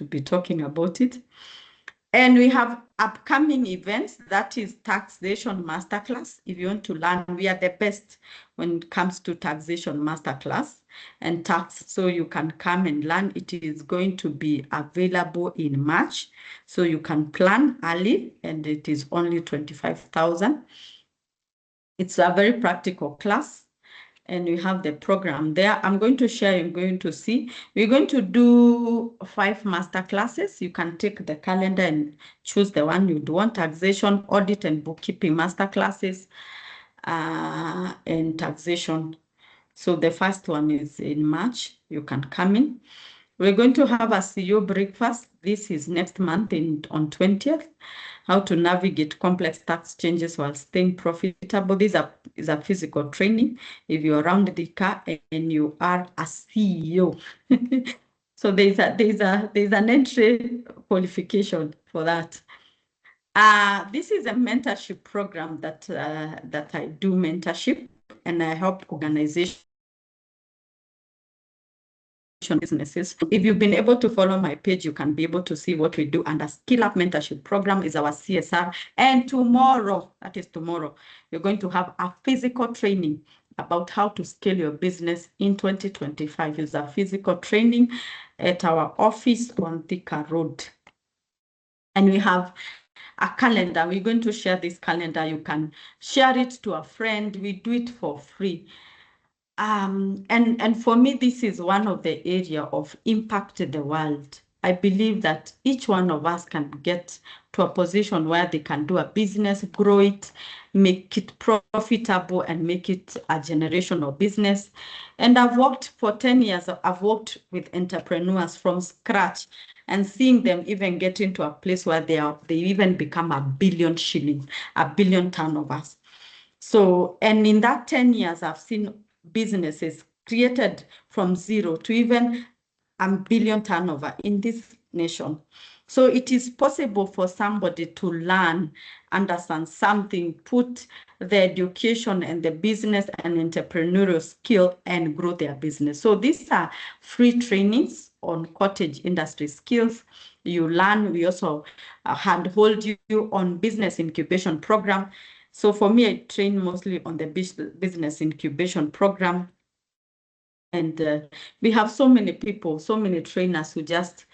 be talking about it. And we have upcoming events, that is Taxation Masterclass. If you want to learn, we are the best when it comes to Taxation Masterclass and tax, so you can come and learn. It is going to be available in March, so you can plan early, and it is only 25,000. It's a very practical class, and we have the program there. I'm going to share, you're going to see. We're going to do 5 master classes. You can take the calendar and choose the one you'd want: taxation, audit, and bookkeeping master classes, and taxation So the first one is in March. You can come in. We're going to have a CEO breakfast. This is next month on 20th. How to navigate complex tax changes while staying profitable. This is a physical training. If you're around the car and you are a CEO. So there's an entry qualification for that. This is a mentorship program that I do mentorship, and I help organizations, businesses. If you've been able to follow my page, you can be able to see what we do. And the Skill Up Mentorship Program is our CSR. And tomorrow, that is tomorrow, you're going to have a physical training about how to scale your business in 2025. It's a physical training at our office on Thika Road. And we have a calendar. We're going to share this calendar. You can share it to a friend. We do it for free. And for me, this is one of the area of impact in the world. I believe that each one of us can get to a position where they can do a business, grow it, make it profitable, and make it a generational business. And I've worked for 10 years. I've worked with entrepreneurs from scratch and seeing them even get into a place where they even become $1 billion shilling, $1 billion turnovers. So, and in that 10 years, I've seen businesses created from zero to even $1 billion turnover in this nation. So it is possible for somebody to learn, understand something, put the education and the business and entrepreneurial skill and grow their business. So these are free trainings on cottage industry skills. You learn. We also handhold you on business incubation program. So for me, I train mostly on the business incubation program. And we have so many people, so many trainers who just,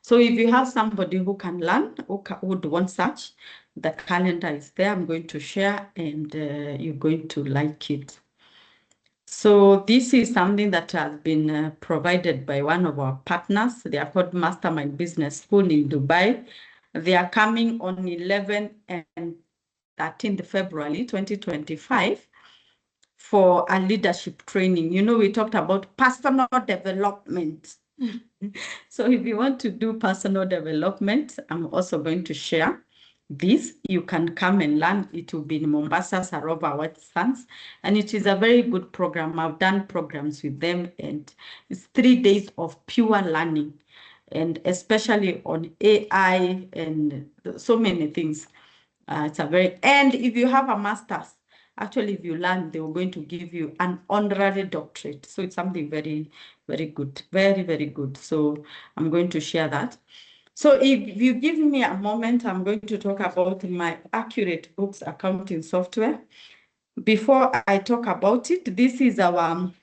so if you have somebody who can learn, who would want such, the calendar is there. I'm going to share, and you're going to like it. So this is something that has been provided by one of our partners. They are called Mastermind Business School in Dubai. They are coming on 11 and 13th February 2025 for a leadership training. You know, we talked about personal development. So if you want to do personal development, I'm also going to share this. You can come and learn. It will be in Mombasa, Sarova, White Sands, and it is a very good program. I've done programs with them, and it's 3 days of pure learning, and especially on AI and so many things. And if you have a master's, actually, if you learn, they were going to give you an honorary doctorate. So it's something very, very good, very, very good. So I'm going to share that. So if you give me a moment, I'm going to talk about my Accurate Books accounting software. Before I talk about it, this is our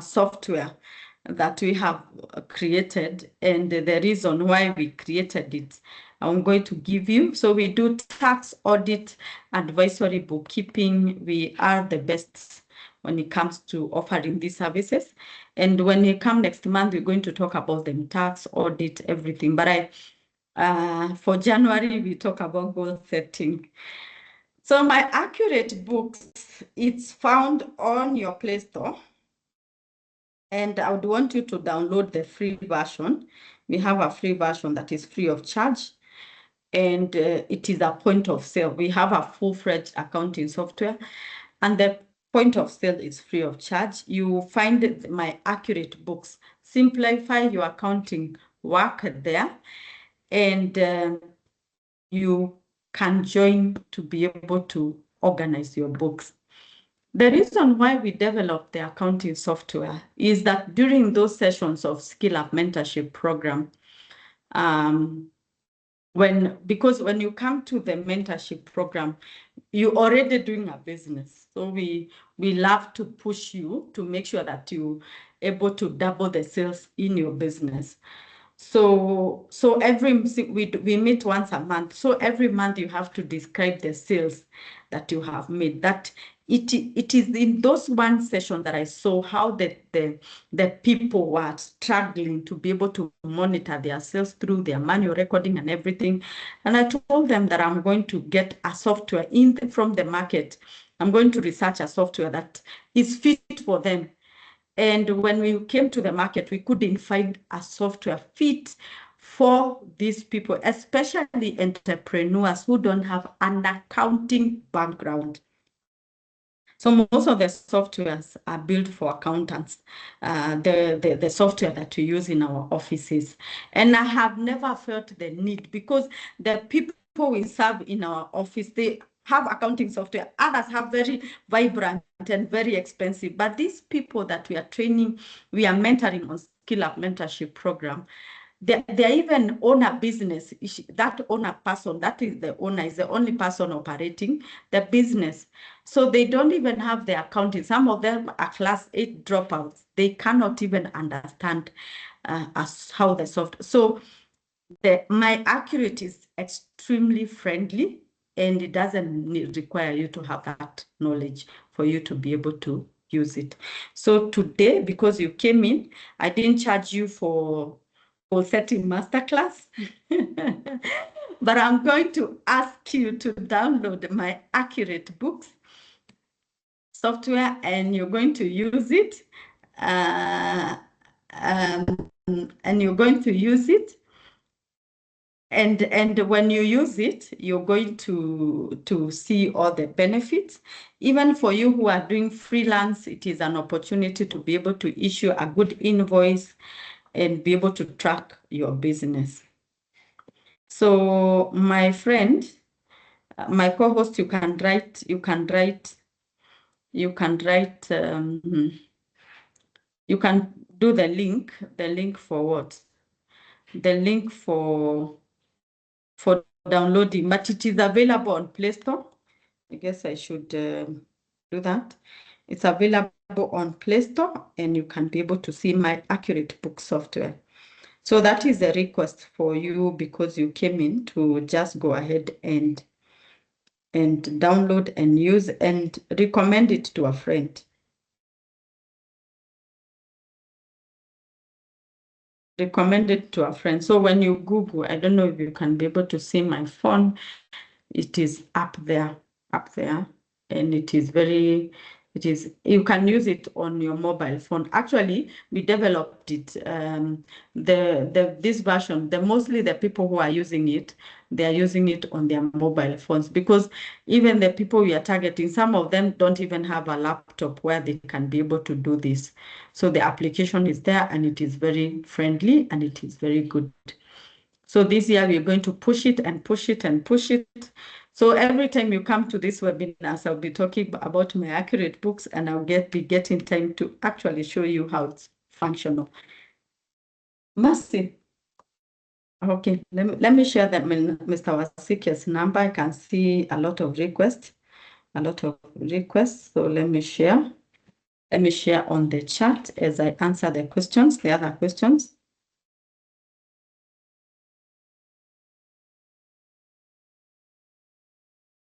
software that we have created, and the reason why we created it, I'm going to give you. So we do tax, audit, advisory, bookkeeping. We are the best when it comes to offering these services. And when you come next month, we're going to talk about them, tax, audit, everything. But for January, we talk about goal setting. So my Accurate Books, it's found on your Play Store. And I would want you to download the free version. We have a free version that is free of charge, and it is a point of sale. We have a full-fledged accounting software, and the point of sale is free of charge. You find my Accurate Books. Simplify your accounting work there, and you can join to be able to organize your books. The reason why we developed the accounting software is that during those sessions of Skill Up Mentorship Program, because when you come to the mentorship program, you're already doing a business. So we love to push you to make sure that you're able to double the sales in your business. So we meet once a month. So every month you have to describe the sales that you have made. That it is in those one session that I saw how the people were struggling to be able to monitor their sales through their manual recording and everything. And I told them that I'm going to get a software from the market I'm going to research a software that is fit for them. And when we came to the market, we couldn't find a software fit for these people, especially entrepreneurs who don't have an accounting background. So most of the softwares are built for accountants, the software that we use in our offices. And I have never felt the need, because the people we serve in our office, they have accounting software. Others have very vibrant and very expensive. But these people that we are training, we are mentoring on Skill Up Mentorship Program, they even own a business. That owner person, that is the owner, is the only person operating the business. So they don't even have the accounting. Some of them are class 8 dropouts. They cannot even understand as how the software. So my accuracy is extremely friendly, and it doesn't require you to have that knowledge for you to be able to use it. So today, because you came in, I didn't charge you for Goal-Setting Masterclass, but I'm going to ask you to download my Accurate Books software, and you're going to use it. And you're going to use it. And when you use it, you're going to see all the benefits. Even for you who are doing freelance, it is an opportunity to be able to issue a good invoice and be able to track your business. So my friend, my co-host, you can do the link for what? The link for downloading, but it is available on Play Store. I guess I should do that. It's available on Play Store, and you can be able to see my Accurate Book software. So that is a request for you, because you came in, to just go ahead and download and use and recommend it to a friend. Recommend it to a friend. So when you Google, I don't know if you can be able to see my phone. It is up there, and you can use it on your mobile phone. Actually, we developed it, this version, mostly the people who are using it, they are using it on their mobile phones, because even the people we are targeting, some of them don't even have a laptop where they can be able to do this. So the application is there, and it is very friendly, and it is very good. So this year we're going to push it and push it and push it. So every time you come to this webinar, I'll be talking about my Accurate Books, and I'll be getting time to actually show you how it's functional. Mercy. Okay, let me share that Mr. Wasike's number. I can see a lot of requests. So let me share. Let me share on the chat as I answer the other questions.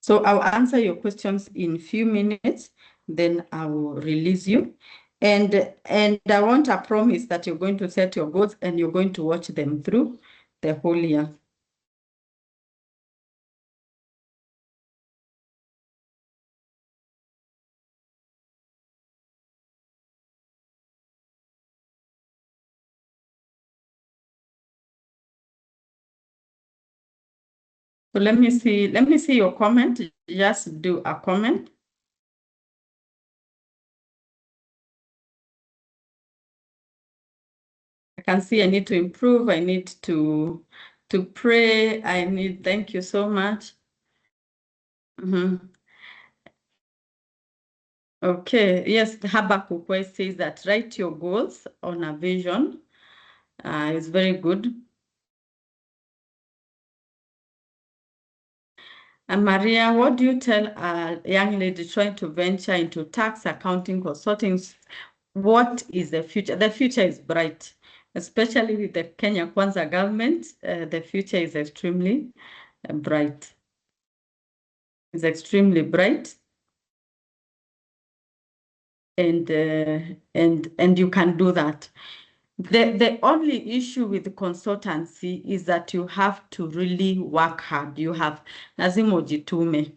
So I'll answer your questions in a few minutes, then I will release you. And I want a promise that you're going to set your goals and you're going to watch them through the whole year. So let me see your comment. Just do a comment. I can see I need to improve. I need to pray. Thank you so much. Okay, yes, Habakkuk says that write your goals on a vision. It's very good. And Maria, what do you tell a young lady trying to venture into tax, accounting, consulting? What is the future? The future is bright, especially with the Kenya Kwanza government. The future is extremely bright. It's extremely bright, and you can do that. The only issue with the consultancy is that you have to really work hard. You have lazima ujitume.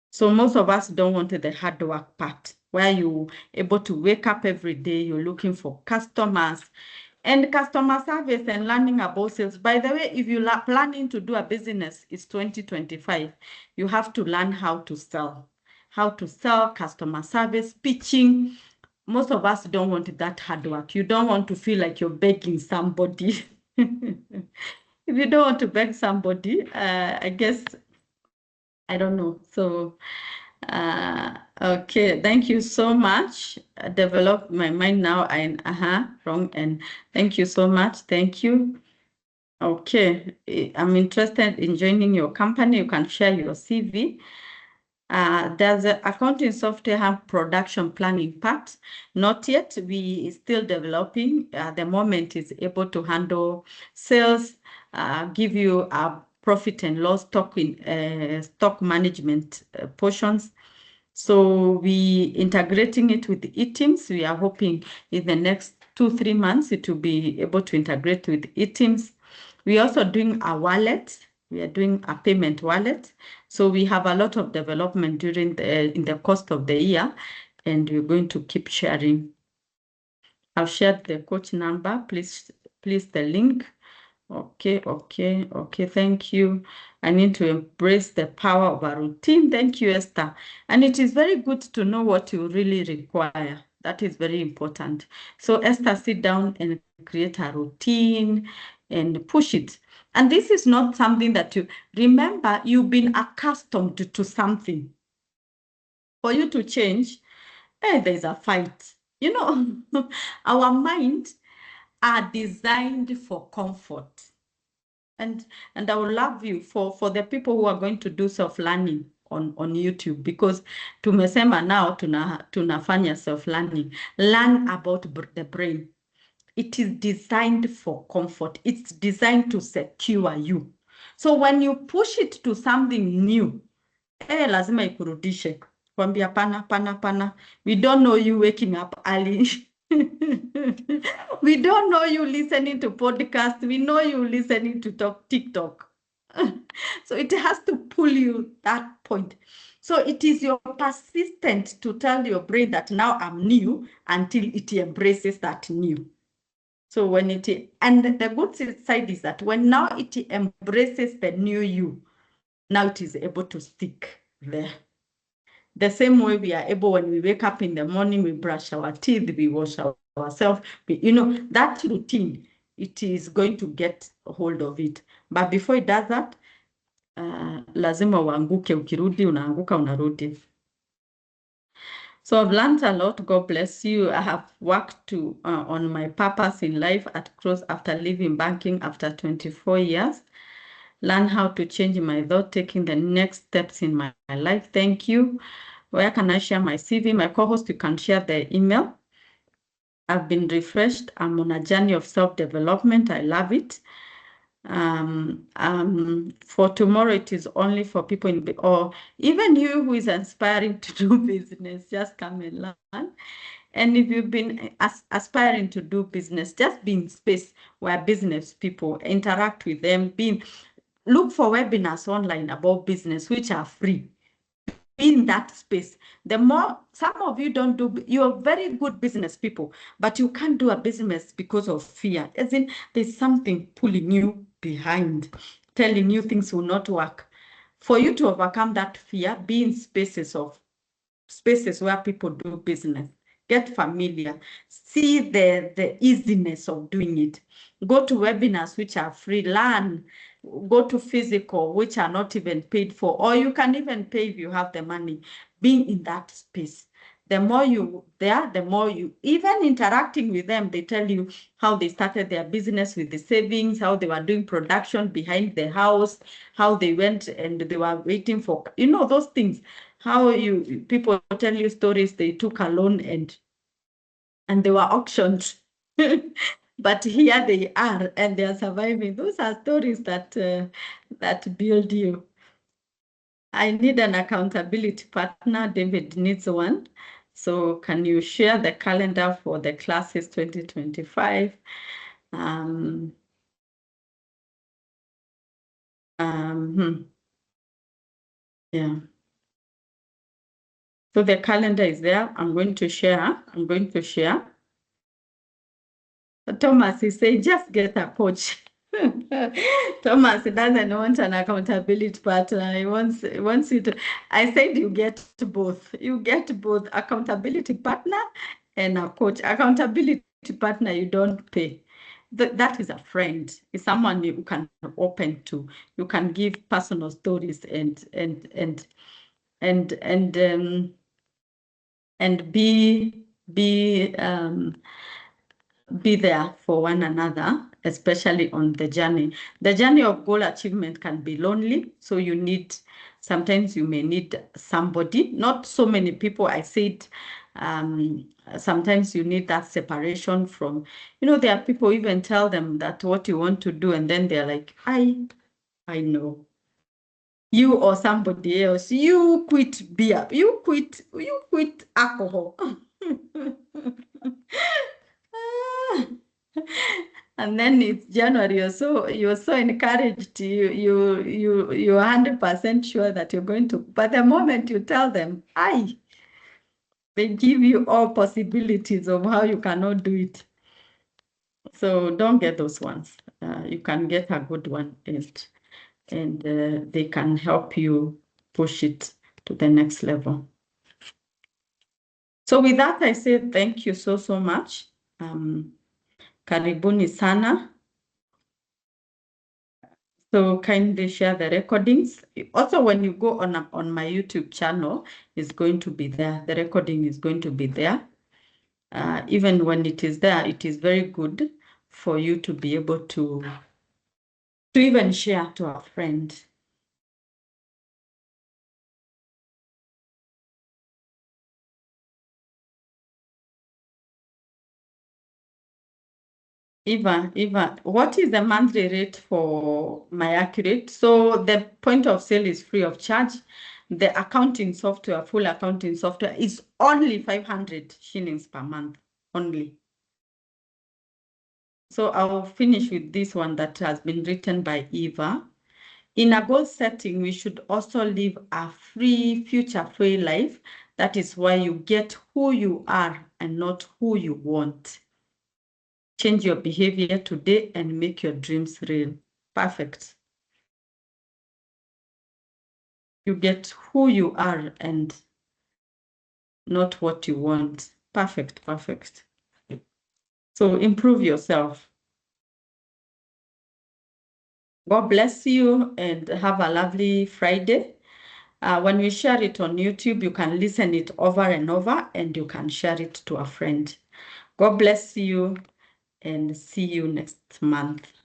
So most of us don't want the hard work part where you able to wake up every day, you're looking for customers and customer service and learning about sales. By the way, if you are planning to do a business, it's 2025, you have to learn how to sell, customer service, pitching. Most of us don't want that hard work. You don't want to feel like you're begging somebody. If you don't want to beg somebody, I guess, I don't know. So, okay, thank you so much. I developed my mind now and wrong and thank you so much. Thank you. Okay, I'm interested in joining your company. You can share your CV. There's an accounting software have production planning part. Not yet. We still developing. The moment is able to handle sales, give you a profit and loss stock management portions. So we integrating it with the e-teams. We are hoping in the next 2-3 months it will be able to integrate with e-teams. We also doing a wallet. We are doing a payment wallet. So we have a lot of development during in the course of the year, and we're going to keep sharing. I've shared the coach number. Please the link. Okay. Thank you. I need to embrace the power of a routine. Thank you, Esther. And it is very good to know what you really require. That is very important. So Esther, sit down and create a routine and push it. And this is not something that you remember, you've been accustomed to something. For you to change, there's a fight. Our mind are designed for comfort. And I would love you for the people who are going to do self-learning on YouTube, because tumesema now tunafanya self-learning. Learn about the brain. It is designed for comfort. It's designed to secure you. So when you push it to something new, lazima ikurudishe. Kwambia pana. We don't know you waking up early. We don't know you listening to podcasts. We know you listening to TikTok. So it has to pull you that point. So it is your persistence to tell your brain that now I'm new until it embraces that new. So and the good side is that when now it embraces the new you, now it is able to stick there. The same way we are able, when we wake up in the morning, we brush our teeth, we wash ourselves, that routine, it is going to get a hold of it. But before it does that, lazima uanguke, ukirudi, unaanguka, unarudi. So I've learned a lot. God bless you. I have worked on my purpose in life at Cross after leaving banking after 24 years. Learn how to change my thought, taking the next steps in my life. Thank you. Where can I share my CV? My co-host, you can share the email. I've been refreshed. I'm on a journey of self-development. I love it. For tomorrow, it is only for people or even you who is aspiring to do business, just come and learn. And if you've been aspiring to do business, just be in space where business people interact with them. Look for webinars online about business, which are free. Be in that space. The more, some of you don't do, you're very good business people, but you can't do a business because of fear. As in, there's something pulling you behind, telling you things will not work. For you to overcome that fear, be in spaces where people do business. Get familiar. See the easiness of doing it. Go to webinars which are free. Learn. Go to physical, which are not even paid for. Or you can even pay if you have the money. Being in that space. The more you there, the more you, even interacting with them, they tell you how they started their business with the savings, how they were doing production behind the house, how they went and they were waiting for, those things. How people tell you stories, they took a loan and they were auctioned. But here they are and they are surviving. Those are stories that build you. I need an accountability partner. David needs one. So can you share the calendar for the classes 2025? Yeah. So the calendar is there. I'm going to share. Thomas is saying, just get a coach. Thomas doesn't want an accountability partner. He wants you to. I said you get both. You get both accountability partner and a coach. Accountability partner, you don't pay. That is a friend. It's someone you can open to. You can give personal stories and be there for one another, especially on the journey. The journey of goal achievement can be lonely, so sometimes you may need somebody, not so many people. I said sometimes you need that separation from, there are people, even tell them that what you want to do, and then they're like, I know. You or somebody else, you quit beer, you quit alcohol. And then it's January, you're so encouraged, you're 100% sure that you're going to, but the moment you tell them, they give you all possibilities of how you cannot do it. So don't get those ones. You can get a good one, and they can help you push it to the next level. So with that, I say thank you so much. Karibuni sana. So kindly share the recordings. Also, when you go on my YouTube channel, it's going to be there. The recording is going to be there. Even when it is there, it is very good for you to be able to even share to a friend. Eva, what is the monthly rate for my accurate? So the point of sale is free of charge. The accounting software, full accounting software, is only 500 shillings per month, only. So I'll finish with this one that has been written by Eva. In a goal setting, we should also live a free, future-free life. That is why you get who you are and not who you want. Change your behavior today and make your dreams real. Perfect. You get who you are and not what you want. Perfect, perfect. So improve yourself. God bless you and have a lovely Friday. When we share it on YouTube, you can listen it over and over and you can share it to a friend. God bless you and see you next month.